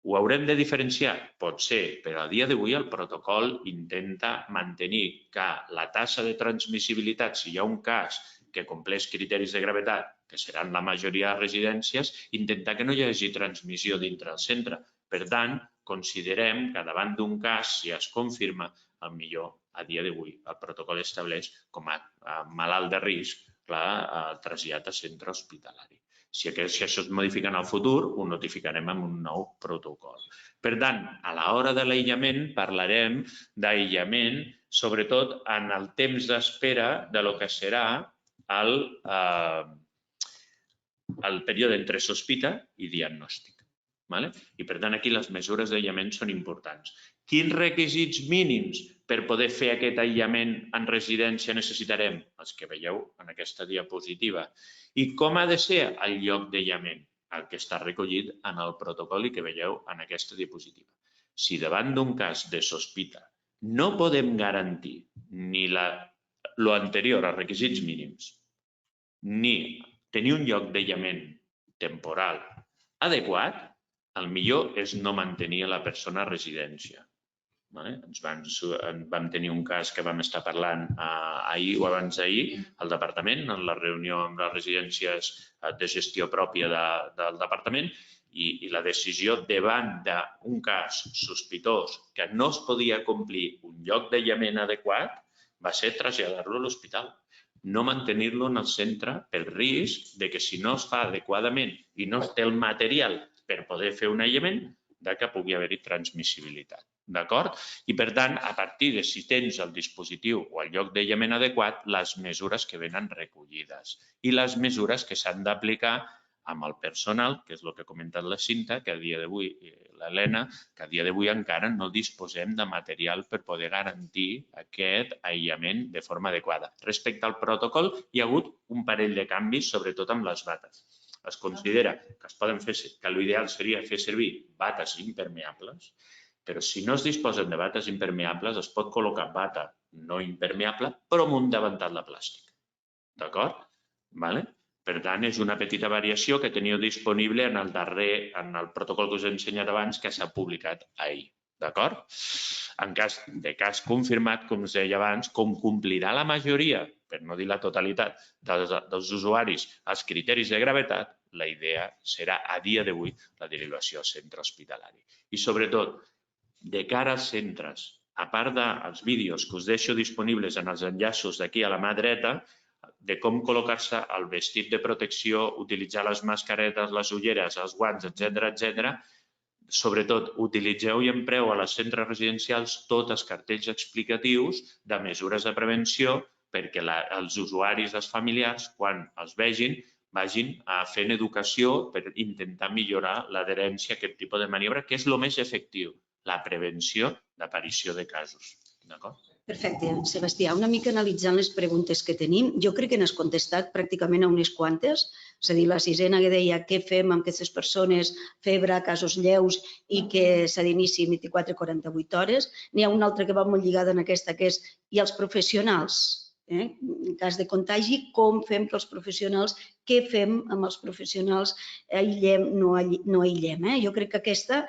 Ho haurem de diferenciar? Pot ser, però a dia d'avui el protocol intenta mantenir que la taxa de transmissibilitat, si hi ha un cas que compleix criteris de gravetat, que seran la majoria de residències, intentar que no hi hagi transmissió dintre del centre. Per tant, considerem que davant d'un cas, si es confirma, el millor a dia d'avui el protocol estableix com a malalt de risc el trasllat a centre hospitalari. Si això es modifica en el futur, ho notificarem amb un nou protocol. Per tant, a l'hora de l'aïllament parlarem d'aïllament, sobretot en el temps d'espera de lo que serà el període entre sospita i diagnòstic. I, per tant, aquí les mesures d'aïllament són importants. Quins requisits mínims per poder fer aquest aïllament en residència necessitarem? Els que veieu en aquesta diapositiva. I com ha de ser el lloc d'aïllament? El que està recollit en el protocol i que veieu en aquesta diapositiva. Si davant d'un cas de sospita no podem garantir ni l'anterior, els requisits mínims, ni tenir un lloc d'aïllament temporal adequat, el millor és no mantenir la persona a residència. Vam tenir un cas que vam estar parlant ahir o abans d'ahir al departament, en la reunió amb les residències de gestió pròpia del departament, i la decisió davant d'un cas sospitós que no es podia complir un lloc d'aïllament adequat va ser traslladar-lo a l'hospital. No mantenir-lo en el centre pel risc que si no es fa adequadament i no es té el material per poder fer un aïllament, que pugui haver-hi transmissibilitat. D'acord? I, per tant, a partir de si tens el dispositiu o el lloc d'aïllament adequat, les mesures que venen recollides i les mesures que s'han d'aplicar amb el personal, que és el que ha comentat la Cinta, que a dia d'avui, l'Helena, que a dia d'avui encara no disposem de material per poder garantir aquest aïllament de forma adequada. Respecte al protocol, hi ha hagut un parell de canvis, sobretot amb les bates. Es considera que l'ideal seria fer servir bates impermeables, però si no es disposen de bates impermeables es pot col·locar bata no impermeable però amb un davantal de plàstic. D'acord? Per tant, és una petita variació que teniu disponible en el protocol que us he ensenyat abans que s'ha publicat ahir. D'acord? En cas de cas confirmat, com us deia abans, com complirà la majoria, per no dir la totalitat, dels usuaris els criteris de gravetat, la idea serà a dia d'avui la derivació al centre hospitalari. I sobretot, de cara als centres, a part dels vídeos que us deixo disponibles en els enllaços d'aquí a la mà dreta, de com col·locar-se el vestit de protecció, utilitzar les mascaretes, les ulleres, els guants, etc. Sobretot, utilitzeu i empreu a les centres residencials tots els cartells explicatius de mesures de prevenció perquè els usuaris, els familiars, quan els vegin, vagin fent educació per intentar millorar l'adherència a aquest tipus de maniobra, que és el més efectiu, la prevenció d'aparició de casos. D'acord?
Perfecte. Sebastià, una mica analitzant les preguntes que tenim, jo crec que n'has contestat pràcticament a unes quantes. És a dir, la sisena que deia què fem amb aquestes persones, febre, casos lleus i que s'ha d'inici 24-48 hores. N'hi ha una altra que va molt lligada en aquesta, que és i els professionals. En cas de contagi, com fem que els professionals, què fem amb els professionals, aïllem, no aïllem. Jo crec que aquesta...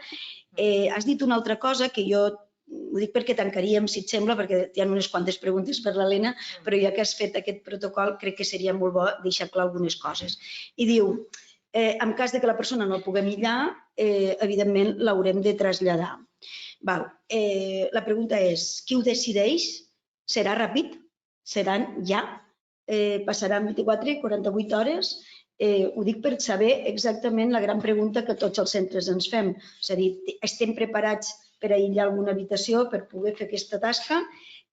Has dit una altra cosa que jo ho dic perquè tancaríem, si et sembla, perquè hi ha unes quantes preguntes per l'Helena, però ja que has fet aquest protocol, crec que seria molt bo deixar clar algunes coses. I diu, en cas que la persona no el puguem aïllar, evidentment l'haurem de traslladar. La pregunta és, qui ho decideix? Serà ràpid? Seran ja? Passaran 24, 48 hores? Ho dic per saber exactament la gran pregunta que tots els centres ens fem. És a dir, estem preparats per aïllar alguna habitació, per poder fer aquesta tasca?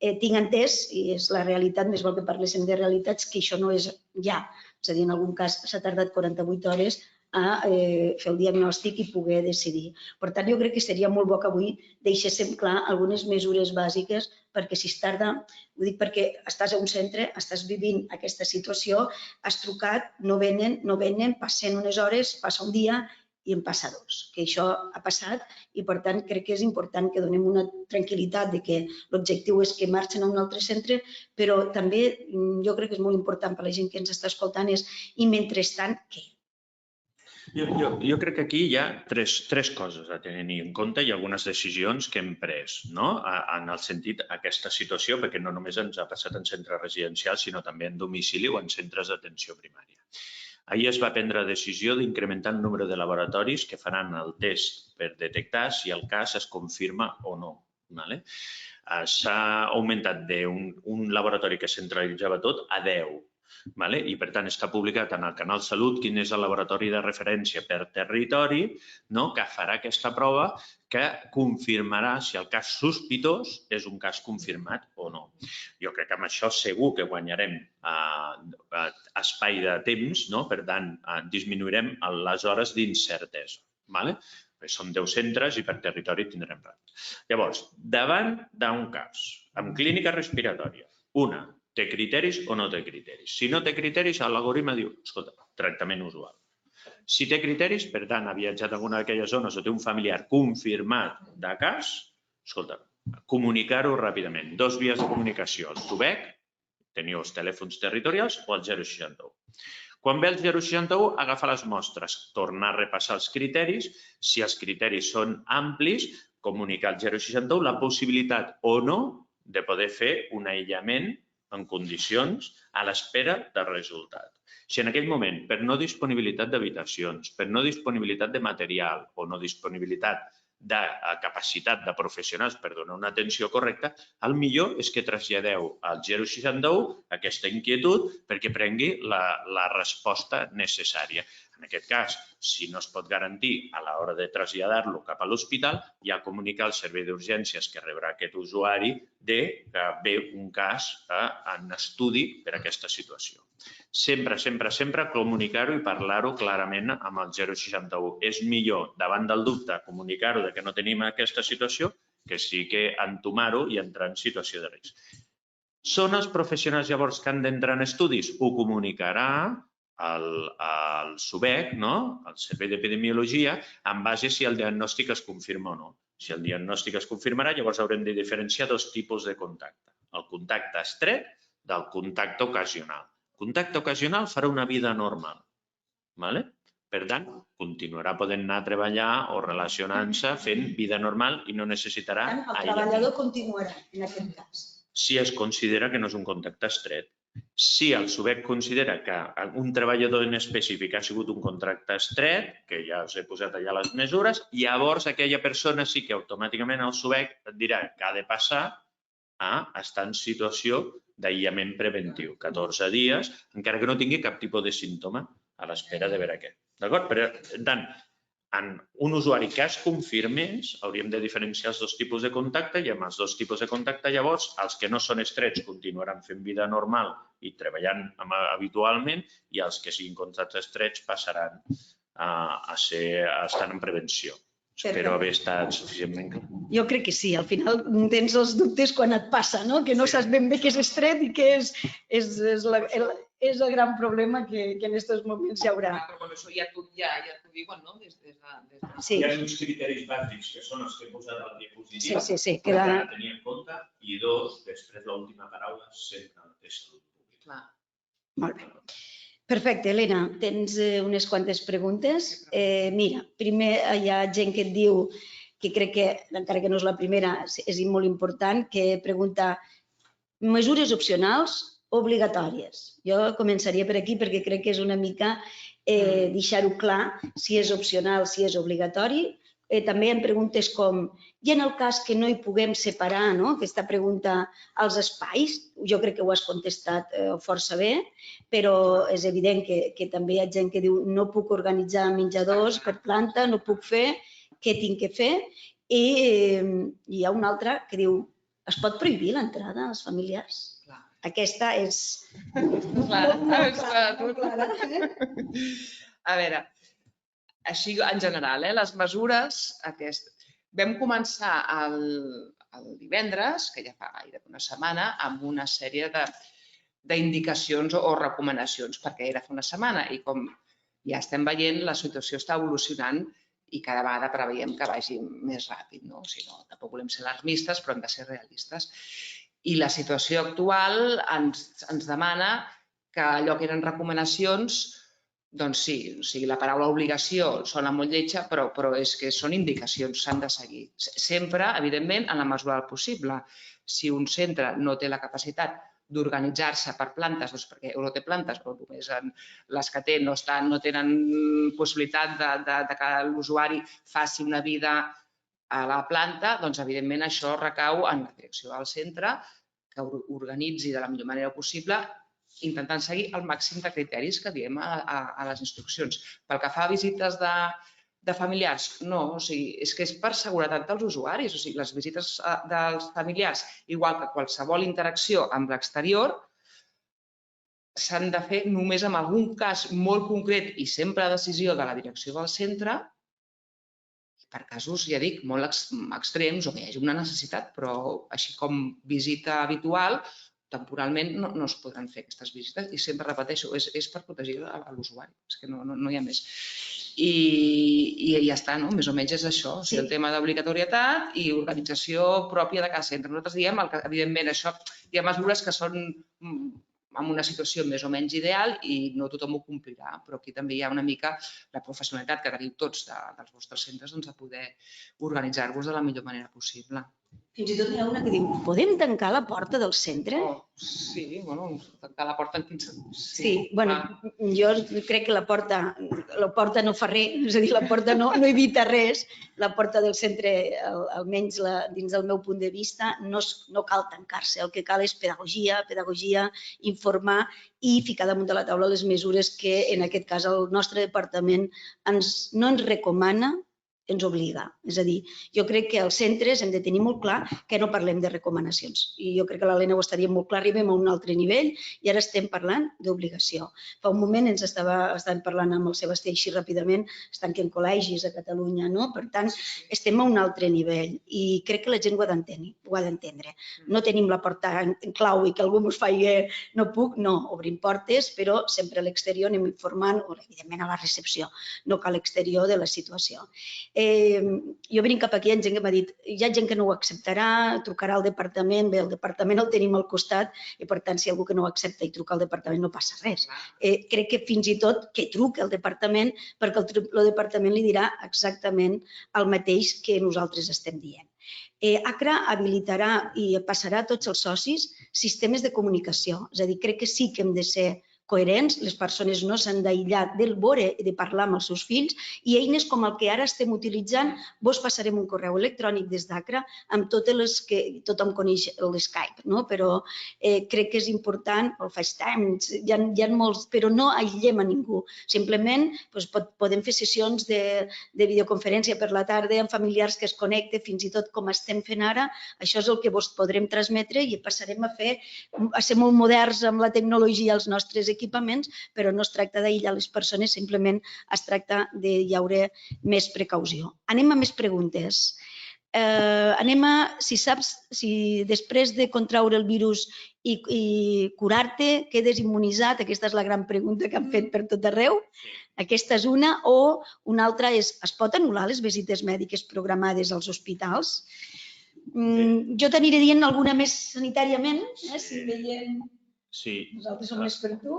Tinc entès, i és la realitat, més val que parléssim de realitats, que això no és ja. És a dir, en algun cas s'ha tardat 48 hores a fer el diagnòstic i poder decidir. Per tant, jo crec que seria molt bo que avui deixéssim clar algunes mesures bàsiques, perquè si es tarda, ho dic perquè estàs a un centre, estàs vivint aquesta situació, has trucat, no venen, passen unes hores, passa un dia i en passa dos, que això ha passat i per tant crec que és important que donem una tranquil·litat de que l'objectiu és que marxen a un altre centre, però també jo crec que és molt important per la gent que ens està escoltant és i mentrestant què?
Jo crec que aquí hi ha tres coses a tenir en compte i algunes decisions que hem pres en el sentit d'aquesta situació, perquè no només ens ha passat en centres residencials, sinó també en domicili o en centres d'atenció primària. Ahir es va prendre la decisió d'incrementar el número de laboratoris que faran el test per detectar si el cas es confirma o no. S'ha augmentat d'un laboratori que centralitzava tot a 10. I, per tant, està publicat en el Canal Salut quin és el laboratori de referència per territori que farà aquesta prova que confirmarà si el cas sospitós és un cas confirmat o no. Jo crec que amb això segur que guanyarem espai de temps, per tant, disminuirem les hores d'incertesa. Són 10 centres i per territori tindrem ràpid. Llavors, davant d'un cas amb clínica respiratòria, una, té criteris o no té criteris? Si no té criteris, l'algoritme diu, escolta, tractament usual. Si té criteris, per tant, ha viatjat a alguna d'aquelles zones o té un familiar confirmat de cas, escolta, comunicar-ho ràpidament. 2 vies de comunicació, el SUBEC, teniu els telèfons territorials o el 061. Quan ve el 061, agafar les mostres, tornar a repassar els criteris. Si els criteris són amplis, comunicar al 061 la possibilitat o no de poder fer un aïllament en condicions a l'espera del resultat. Si en aquell moment, per no disponibilitat d'habitacions, per no disponibilitat de material o no disponibilitat de capacitat de professionals per donar una atenció correcta, el millor és que traslladeu al 061 aquesta inquietud perquè prengui la resposta necessària. En aquest cas, si no es pot garantir a l'hora de traslladar-lo cap a l'hospital, ja comunicar al servei d'urgències que rebrà aquest usuari que ve un cas en estudi per aquesta situació. Sempre, sempre, sempre comunicar-ho i parlar-ho clarament amb el 061. És millor, davant del dubte, comunicar-ho que no tenim aquesta situació que sí que entomar-ho i entrar en situació de risc. Són els professionals llavors que han d'entrar en estudis? Ho comunicarà el SUBEC, el Servei d'Epidemiologia, en base si el diagnòstic es confirma o no. Si el diagnòstic es confirmarà, llavors haurem de diferenciar 2 tipus de contacte. El contacte estret del contacte ocasional. El contacte ocasional farà una vida normal. Per tant, continuarà podent anar a treballar o relacionant-se fent vida normal i no necessitarà aïllament.
El treballador continuarà en aquest cas.
Si es considera que no és un contacte estret. Si el SUBEC considera que un treballador en específic ha sigut un contacte estret, que ja us he posat allà les mesures, llavors aquella persona sí que automàticament el SUBEC et dirà que ha de passar a estar en situació d'aïllament preventiu, 14 dies, encara que no tingui cap tipus de símptoma a l'espera de veure què. D'acord? Per tant, en un usuari que es confirmés, hauríem de diferenciar els 2 tipus de contacte i amb els 2 tipus de contacte, llavors, els que no són estrets continuaran fent vida normal i treballant habitualment i els que siguin contactes estrets passaran a estar en prevenció. Espero haver estat suficientment clar.
Jo crec que sí. Al final tens els dubtes quan et passa, que no saps ben bé què és estret i què és el gran problema que en aquests moments hi haurà.
Però això ja t'ho diuen, no?
Hi ha uns criteris bàsics que són els que he posat al diapositiu.
Sí.
Que han de tenir en compte. I 2, després l'última paraula sempre és salut pública.
Molt bé. Perfecte, Helena, tens unes quantes preguntes. Mira, primer hi ha gent que et diu que crec que, encara que no és la primera, és molt important, que pregunta mesures opcionals o obligatòries. Jo començaria per aquí perquè crec que és una mica deixar-ho clar si és opcional, si és obligatori. També en preguntes com, i en el cas que no hi puguem separar, aquesta pregunta als espais, jo crec que ho has contestat força bé, però és evident que també hi ha gent que diu no puc organitzar menjadors per planta, no puc fer, què tinc que fer? I hi ha una altra que diu, es pot prohibir l'entrada als familiars? Aquesta és molt clara.
A veure, així en general, les mesures, vam començar el divendres, que ja fa gairebé una setmana, amb una sèrie d'indicacions o recomanacions, perquè era fa una setmana i com ja estem veient, la situació està evolucionant i cada vegada preveiem que vagi més ràpid. O sigui, tampoc volem ser alarmistes, però hem de ser realistes. I la situació actual ens demana que allò que eren recomanacions, doncs sí, o sigui, la paraula obligació sona molt lletja, però és que són indicacions, s'han de seguir. Sempre, evidentment, en la mesura del possible. Si un centre no té la capacitat d'organitzar-se per plantes, doncs perquè no té plantes, o només les que té no tenen possibilitat de que l'usuari faci una vida a la planta, doncs evidentment això recau en la direcció del centre, que organitzi de la millor manera possible, intentant seguir el màxim de criteris que diem a les instruccions. Pel que fa a visites de familiars, no, o sigui, és que és per seguretat dels usuaris. O sigui, les visites dels familiars, igual que qualsevol interacció amb l'exterior, s'han de fer només en algun cas molt concret i sempre a decisió de la direcció del centre, per casos, ja dic, molt extrems o que hi hagi una necessitat, però així com visita habitual, temporalment no es podran fer aquestes visites i sempre repeteixo, és per protegir l'usuari, és que no hi ha més. I ja està, més o menys és això, el tema d'obligatorietat i organització pròpia de cada centre. Nosaltres diem que, evidentment, això hi ha mesures que són en una situació més o menys ideal i no tothom ho complirà, però aquí també hi ha una mica la professionalitat que teniu tots dels vostres centres de poder organitzar-vos de la millor manera possible.
Fins i tot hi ha una que diu, podem tancar la porta del centre?
Sí, bueno, tancar la porta en quin sentit?
Sí, bueno, jo crec que la porta no fa res, és a dir, la porta no evita res. La porta del centre, almenys dins del meu punt de vista, no cal tancar-se. El que cal és pedagogia, informar i ficar damunt de la taula les mesures que, en aquest cas, el nostre departament no ens recomana, ens obliga. És a dir, jo crec que als centres hem de tenir molt clar que no parlem de recomanacions. I jo crec que l'Helena ho estaria molt clar, arribem a un altre nivell i ara estem parlant d'obligació. Fa un moment ens estàvem parlant amb el Sebastià així ràpidament, es tanquen col·legis a Catalunya, no? Per tant, estem a un altre nivell i crec que la gent ho ha d'entendre. No tenim la porta en clau i que algú ens faci no puc, no, obrim portes, però sempre a l'exterior anem informant, o evidentment a la recepció, no que a l'exterior de la situació. Jo venint cap aquí hi ha gent que m'ha dit hi ha gent que no ho acceptarà, trucarà al departament, bé, el departament el tenim al costat i per tant si algú que no ho accepta i truca al departament no passa res. Crec que fins i tot que truqui al departament perquè el departament li dirà exactament el mateix que nosaltres estem dient. ACRA habilitarà i passarà a tots els socis sistemes de comunicació, és a dir, crec que sí que hem de ser coherents, les persones no s'han d'aïllar del veure i de parlar amb els seus fills i eines com el que ara estem utilitzant, vos passarem un correu electrònic des d'ACRA amb totes les que tothom coneix l'Skype, però crec que és important, el FaceTime, hi ha molts, però no aïllem a ningú. Simplement podem fer sessions de videoconferència per la tarda amb familiars que es connecten, fins i tot com estem fent ara, això és el que vos podrem transmetre i passarem a ser molt moderns amb la tecnologia als nostres equipaments, però no es tracta d'aïllar les persones, simplement es tracta de hi haurà més precaució. Anem a més preguntes. Si saps si després de contraure el virus i curar-te quedes immunitzat, aquesta és la gran pregunta que han fet per tot arreu. Aquesta és una, o una altra és, es pot anul·lar les visites mèdiques programades als hospitals? Jo t'aniré dient alguna més sanitàriament, si veiem...
Sí.
Nosaltres som l'expert tu.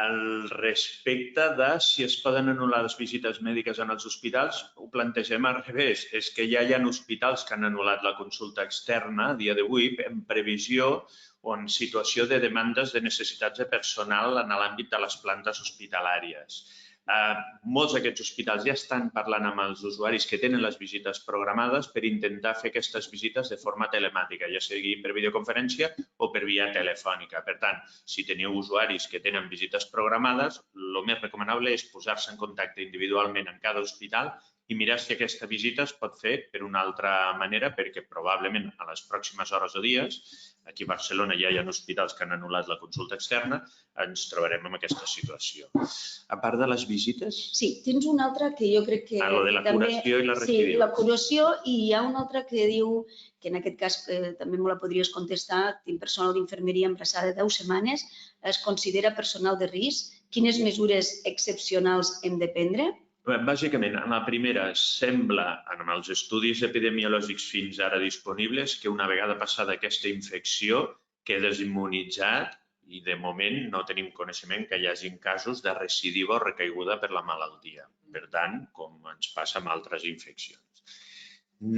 Al respecte de si es poden anul·lar les visites mèdiques en els hospitals, ho plantegem al revés. És que ja hi ha hospitals que han anul·lat la consulta externa a dia d'avui en previsió o en situació de demandes de necessitats de personal en l'àmbit de les plantes hospitalàries. Molts d'aquests hospitals ja estan parlant amb els usuaris que tenen les visites programades per intentar fer aquestes visites de forma telemàtica, ja sigui per videoconferència o per via telefònica. Per tant, si teniu usuaris que tenen visites programades, el més recomanable és posar-se en contacte individualment en cada hospital i mirar si aquesta visita es pot fer per una altra manera, perquè probablement a les pròximes hores o dies, aquí a Barcelona ja hi ha hospitals que han anul·lat la consulta externa, ens trobarem en aquesta situació. A part de les visites...
Sí, tens una altra que jo crec que...
Lo de la curació i la recidiva.
Sí, la curació, i hi ha una altra que diu, que en aquest cas també me la podries contestar, tinc personal d'infermeria embarassada de 10 setmanes, es considera personal de risc. Quines mesures excepcionals hem de prendre?
Bàsicament, en la primera, sembla, en els estudis epidemiològics fins ara disponibles, que una vegada passada aquesta infecció quedes immunitzat i de moment no tenim coneixement que hi hagi casos de recidiva o recaiguda per la malaltia. Per tant, com ens passa amb altres infeccions.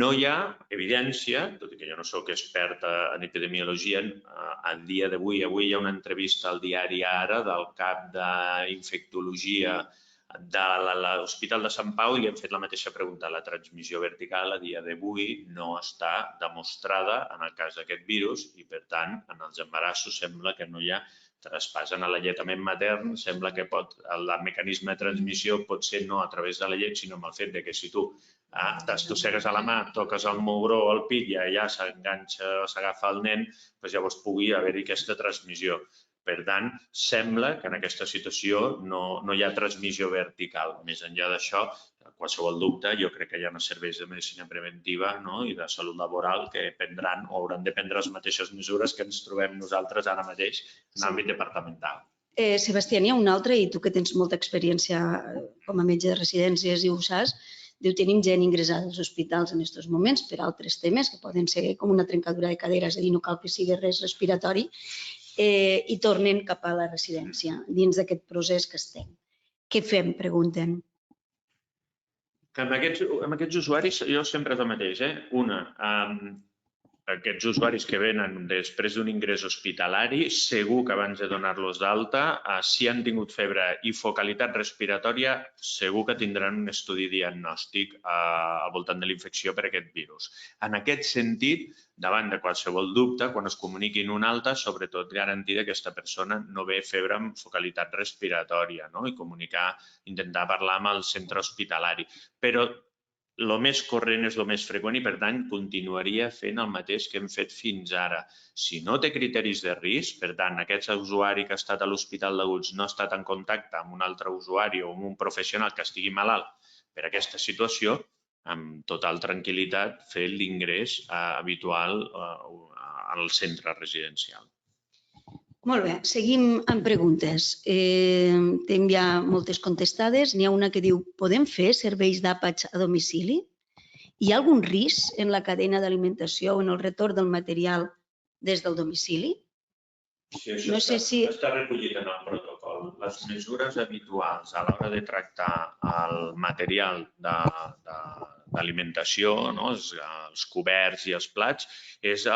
No hi ha evidència, tot i que jo no soc expert en epidemiologia, a dia d'avui, avui hi ha una entrevista al diari Ara del cap d'infectologia de l'Hospital de Sant Pau i li hem fet la mateixa pregunta. La transmissió vertical a dia d'avui no està demostrada en el cas d'aquest virus i, per tant, en els embarassos sembla que no hi ha traspàs. En l'alletament matern sembla que el mecanisme de transmissió pot ser no a través de la llet, sinó amb el fet que si tu t'estossegues a la mà, toques el mugró o el pit i allà s'enganxa o s'agafa el nen, llavors pugui haver-hi aquesta transmissió. Per tant, sembla que en aquesta situació no hi ha transmissió vertical. Més enllà d'això, qualsevol dubte, jo crec que hi ha serveis de medicina preventiva i de salut laboral que prendran o hauran de prendre les mateixes mesures que ens trobem nosaltres ara mateix en l'àmbit departamental.
Sebastià, n'hi ha una altra, i tu que tens molta experiència com a metge de residències i ho saps, diu, tenim gent ingressada als hospitals en aquests moments per altres temes, que poden ser com una trencadura de cadera, és a dir, no cal que sigui res respiratori, i tornen cap a la residència, dins d'aquest procés que estem. Què fem? Pregunten.
Amb aquests usuaris jo sempre és el mateix. Una, aquests usuaris que venen després d'un ingrés hospitalari, segur que abans de donar-los d'alta, si han tingut febre i focalitat respiratòria, segur que tindran un estudi diagnòstic al voltant de la infecció per aquest virus. En aquest sentit, davant de qualsevol dubte, quan es comuniquin una alta, sobretot garantir que aquesta persona no ve febre amb focalitat respiratòria i intentar parlar amb el centre hospitalari. Però el més corrent és el més freqüent i, per tant, continuaria fent el mateix que hem fet fins ara. Si no té criteris de risc, per tant, aquest usuari que ha estat a l'Hospital d'Aguts no ha estat en contacte amb un altre usuari o amb un professional que estigui malalt per aquesta situació, amb total tranquil·litat fer l'ingrés habitual al centre residencial.
Molt bé, seguim amb preguntes. Tenim ja moltes contestades. N'hi ha una que diu, podem fer serveis d'àpats a domicili? Hi ha algun risc en la cadena d'alimentació o en el retorn del material des del domicili?
Sí, això està recollit en el protocol. Les mesures habituals a l'hora de tractar el material d'alimentació, els coberts i els plats, és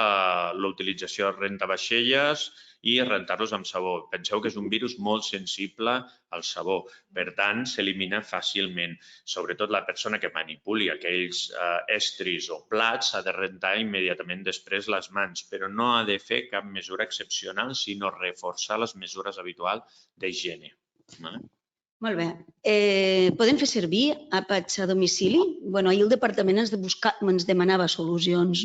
l'utilització de rentavaixelles i rentar-los amb sabó. Penseu que és un virus molt sensible al sabó. Per tant, s'elimina fàcilment. Sobretot la persona que manipuli aquells estris o plats s'ha de rentar immediatament després les mans, però no ha de fer cap mesura excepcional, sinó reforçar les mesures habituals d'higiene.
Molt bé. Podem fer servir àpats a domicili? Ahir el departament ens demanava solucions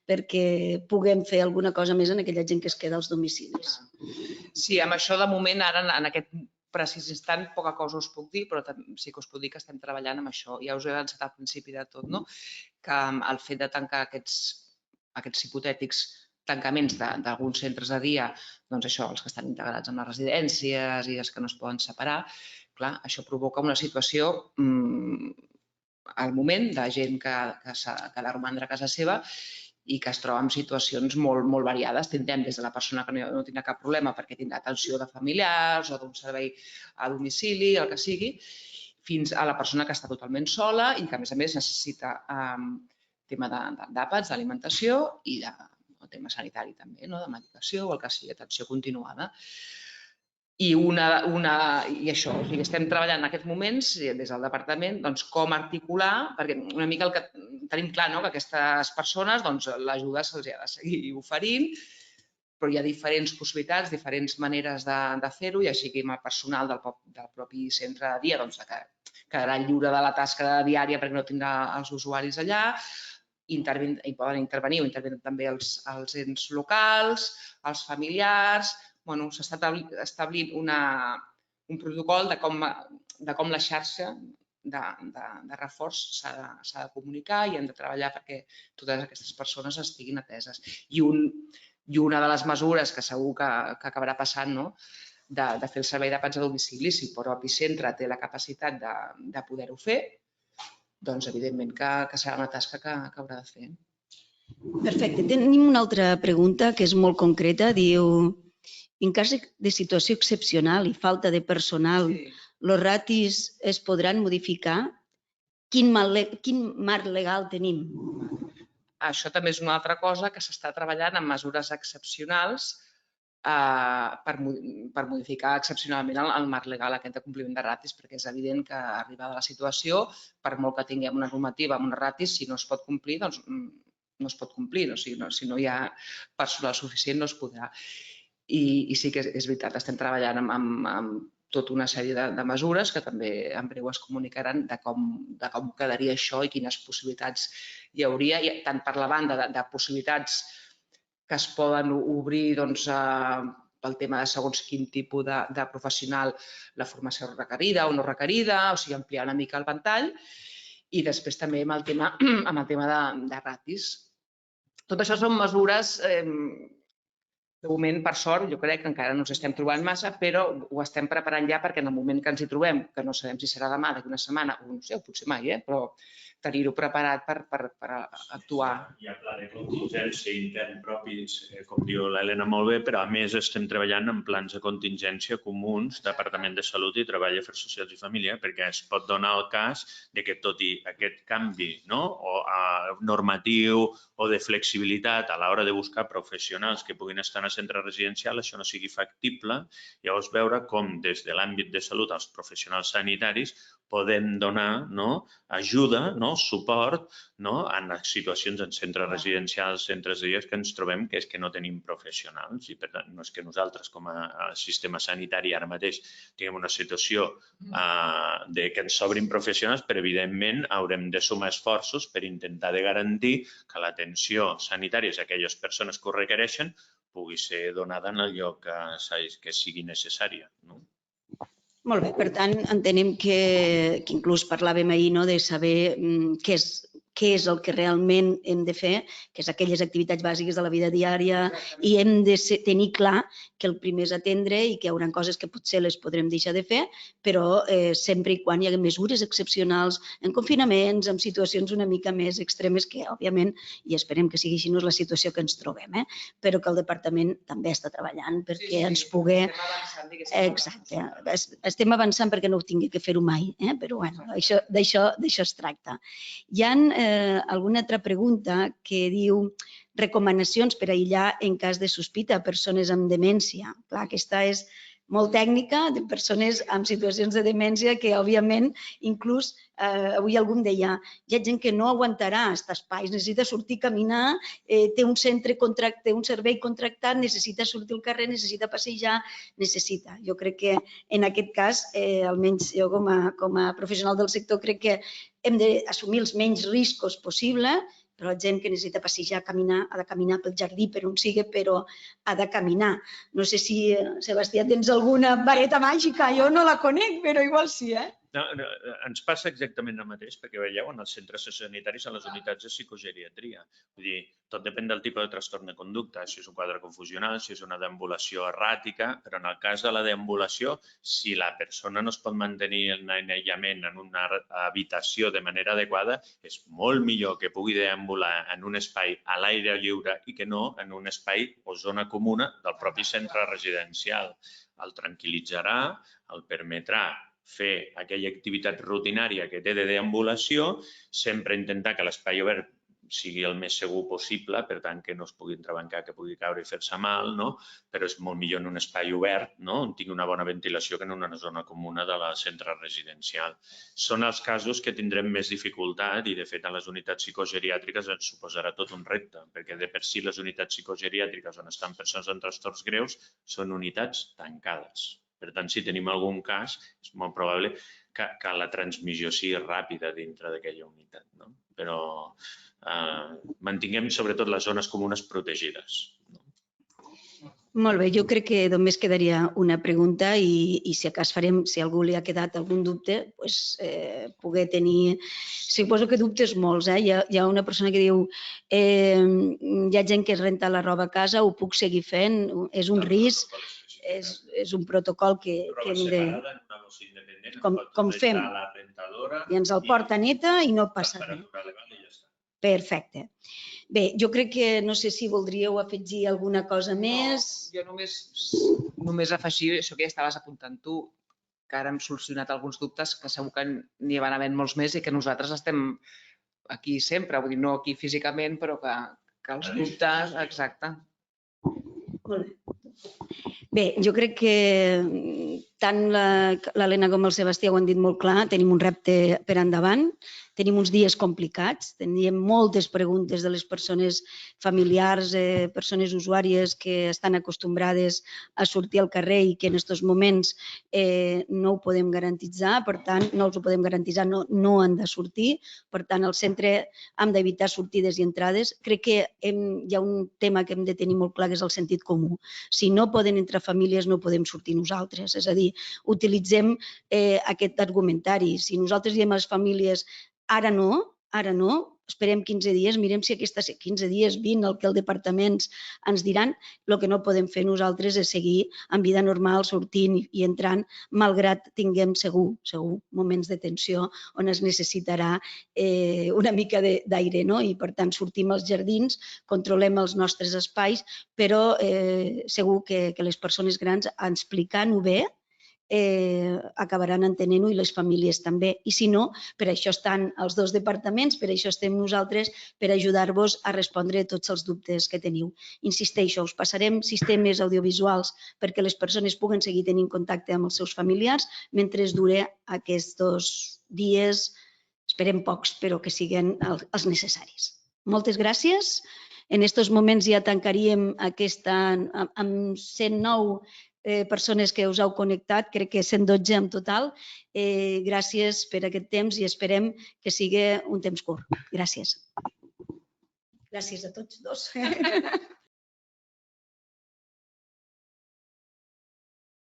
perquè puguem fer alguna cosa més en aquella gent que es queda als domicilis.
Sí, amb això de moment, ara en aquest precís instant, poca cosa us puc dir, però sí que us puc dir que estem treballant amb això. Ja us he avançat al principi de tot, que el fet de tancar aquests hipotètics tancaments d'alguns centres a dia, doncs això, els que estan integrats en les residències i els que no es poden separar, clar, això provoca una situació al moment de gent que ha de romandre a casa seva i que es troba en situacions molt variades. Tindrem des de la persona que no tindrà cap problema perquè tindrà atenció de familiars o d'un servei a domicili, el que sigui, fins a la persona que està totalment sola i que, a més necessita tema d'àpats, d'alimentació i el tema sanitari també, de medicació o el que sigui, atenció continuada. I això, estem treballant en aquests moments des del departament com articular, perquè una mica el que tenim clar que aquestes persones l'ajuda se'ls ha de seguir oferint, però hi ha diferents possibilitats, diferents maneres de fer-ho, ja sigui amb el personal del propi centre de dia, que quedarà lliure de la tasca diària perquè no tindrà els usuaris allà, hi poden intervenir o intervenen també els ens locals, els familiars. S'està establint un protocol de com la xarxa de reforç s'ha de comunicar i hem de treballar perquè totes aquestes persones estiguin ateses. I una de les mesures que segur que acabarà passant, de fer el servei d'àpats a domicili, si el propi centre té la capacitat de poder-ho fer, doncs evidentment que serà una tasca que haurà de fer.
Perfecte. Tenim una altra pregunta que és molt concreta. Diu, en cas de situació excepcional i falta de personal, els ratis es podran modificar? Quin marc legal tenim?
Això també és una altra cosa que s'està treballant en mesures excepcionals per modificar excepcionalment el marc legal aquest de compliment de ratis, perquè és evident que arribada la situació, per molt que tinguem una normativa amb unes ratis, si no es pot complir, doncs no es pot complir. Si no hi ha personal suficient, no es podrà. I sí que és veritat, estem treballant amb tota una sèrie de mesures que també en breu es comunicaran de com quedaria això i quines possibilitats hi hauria, tant per la banda de possibilitats que es poden obrir pel tema de segons quin tipus de professional la formació requerida o no requerida, o sigui, ampliar una mica el ventall, i després també amb el tema de ratis. Tot això són mesures, de moment, per sort, jo crec que encara no ens estem trobant massa, però ho estem preparant ja perquè en el moment que ens hi trobem, que no sabem si serà demà, d'aquí una setmana, o no sé, o potser mai, però tenir-ho preparat per actuar.
Hi ha pla de contingència intern propis, com diu l'Helena molt bé, però a més estem treballant en plans de contingència comuns, Departament de Salut i Treball, Afers Socials i Família, perquè es pot donar el cas que tot i aquest canvi normatiu o de flexibilitat a l'hora de buscar professionals que puguin estar en el centre residencial, això no sigui factible. Llavors, veure com des de l'àmbit de salut als professionals sanitaris podem donar ajuda, suport en situacions en centres residencials, centres de dia que ens trobem que és que no tenim professionals i per tant no és que nosaltres com a sistema sanitari ara mateix tinguem una situació que ens sobrin professionals, però evidentment haurem de sumar esforços per intentar de garantir que l'atenció sanitària d'aquelles persones que ho requereixen pugui ser donada en el lloc que sigui necessària.
Molt bé, per tant, entenem que inclús parlàvem ahir de saber què és el que realment hem de fer, que és aquelles activitats bàsiques de la vida diària, i hem de tenir clar que el primer és atendre i que hi haurà coses que potser les podrem deixar de fer, però sempre i quan hi hagi mesures excepcionals, en confinaments, en situacions una mica més extremes, que òbviament, i esperem que sigui així, no és la situació que ens trobem, però que el departament també està treballant perquè ens pugui... Exacte. Estem avançant perquè no ho tingui que fer-ho mai, però d'això es tracta. Hi ha alguna altra pregunta que diu recomanacions per aïllar en cas de sospita a persones amb demència. Clar, aquesta és molt tècnica, de persones amb situacions de demència que, òbviament, inclús avui algú em deia, hi ha gent que no aguantarà estar espais, necessita sortir a caminar, té un servei contractat, necessita sortir al carrer, necessita passejar, necessita. Jo crec que en aquest cas, almenys jo com a professional del sector, crec que hem d'assumir els menys riscos possibles, però la gent que necessita passejar, caminar, ha de caminar pel jardí, per on sigui, però ha de caminar. No sé si, Sebastià, tens alguna vareta màgica, jo no la conec, però igual sí,
Ens passa exactament el mateix, perquè veieu, en els centres sociosanitaris, a les unitats de psicogeriatria. Vull dir, tot depèn del tipus de trastorn de conducta, si és un quadre confusional, si és una deambulació erràtica, però en el cas de la deambulació, si la persona no es pot mantenir en aïllament en una habitació de manera adequada, és molt millor que pugui deambular en un espai a l'aire lliure i que no en un espai o zona comuna del propi centre residencial. El tranquil·litzarà, el permetrà fer aquella activitat rutinària que té de deambulació, sempre intentar que l'espai obert sigui el més segur possible, per tant, que no es pugui entrebancar, que pugui caure i fer-se mal, però és molt millor en un espai obert, on tingui una bona ventilació que en una zona comuna de la centre residencial. Són els casos que tindrem més dificultat i, de fet, a les unitats psicogeriàtriques ens suposarà tot un repte, perquè de per si les unitats psicogeriàtriques on estan persones amb trastorns greus són unitats tancades. Per tant, si tenim algun cas, és molt probable que la transmissió sigui ràpida dintre d'aquella unitat. Però mantinguem sobretot les zones comunes protegides.
Molt bé, jo crec que només quedaria una pregunta i si a cas farem, si a algú li ha quedat algun dubte, poder tenir... Suposo que dubtes molts. Hi ha una persona que diu hi ha gent que es renta la roba a casa, ho puc seguir fent, és un risc, és un protocol que hem de... Com fem, i ens el porta neta i no passa res. Perfecte. Bé, jo crec que no sé si voldríeu afegir alguna cosa més.
Jo només afegir això que ja estaves apuntant tu, que ara hem solucionat alguns dubtes, que segur que n'hi van havent molts més i que nosaltres estem aquí sempre, vull dir, no aquí físicament, però que els dubtes... Exacte.
Molt bé. Bé, jo crec que tant l'Helena com el Sebastià ho han dit molt clar, tenim un repte per endavant, tenim uns dies complicats, teníem moltes preguntes de les persones familiars, persones usuàries que estan acostumbrades a sortir al carrer i que en aquests moments no ho podem garantitzar, per tant, no els ho podem garantitzar, no han de sortir, per tant, al centre hem d'evitar sortides i entrades. Crec que hi ha un tema que hem de tenir molt clar, que és el sentit comú. Si no poden entrar famílies, no podem sortir nosaltres, és a dir, utilitzem aquest argumentari. Si nosaltres diem a les famílies ara no, esperem 15 dies, mirem si aquests 15 dies, 20, el que el departament ens diran, el que no podem fer nosaltres és seguir amb vida normal, sortint i entrant, malgrat tinguem segur moments de tensió on es necessitarà una mica d'aire, i per tant sortim als jardins, controlem els nostres espais, però segur que les persones grans, explicant-ho bé, acabaran entenent-ho i les famílies també. I si no, per això estan els dos departaments, per això estem nosaltres, per ajudar-vos a respondre tots els dubtes que teniu. Insisteixo, us passarem sistemes audiovisuals perquè les persones puguen seguir tenint contacte amb els seus familiars mentre dure aquests dies, esperem pocs, però que siguin els necessaris. Moltes gràcies. En aquests moments ja tancaríem aquesta amb 109 persones que us heu connectat, crec que 112 en total. Gràcies per aquest temps i esperem que sigui un temps curt. Gràcies. Gràcies a tots dos.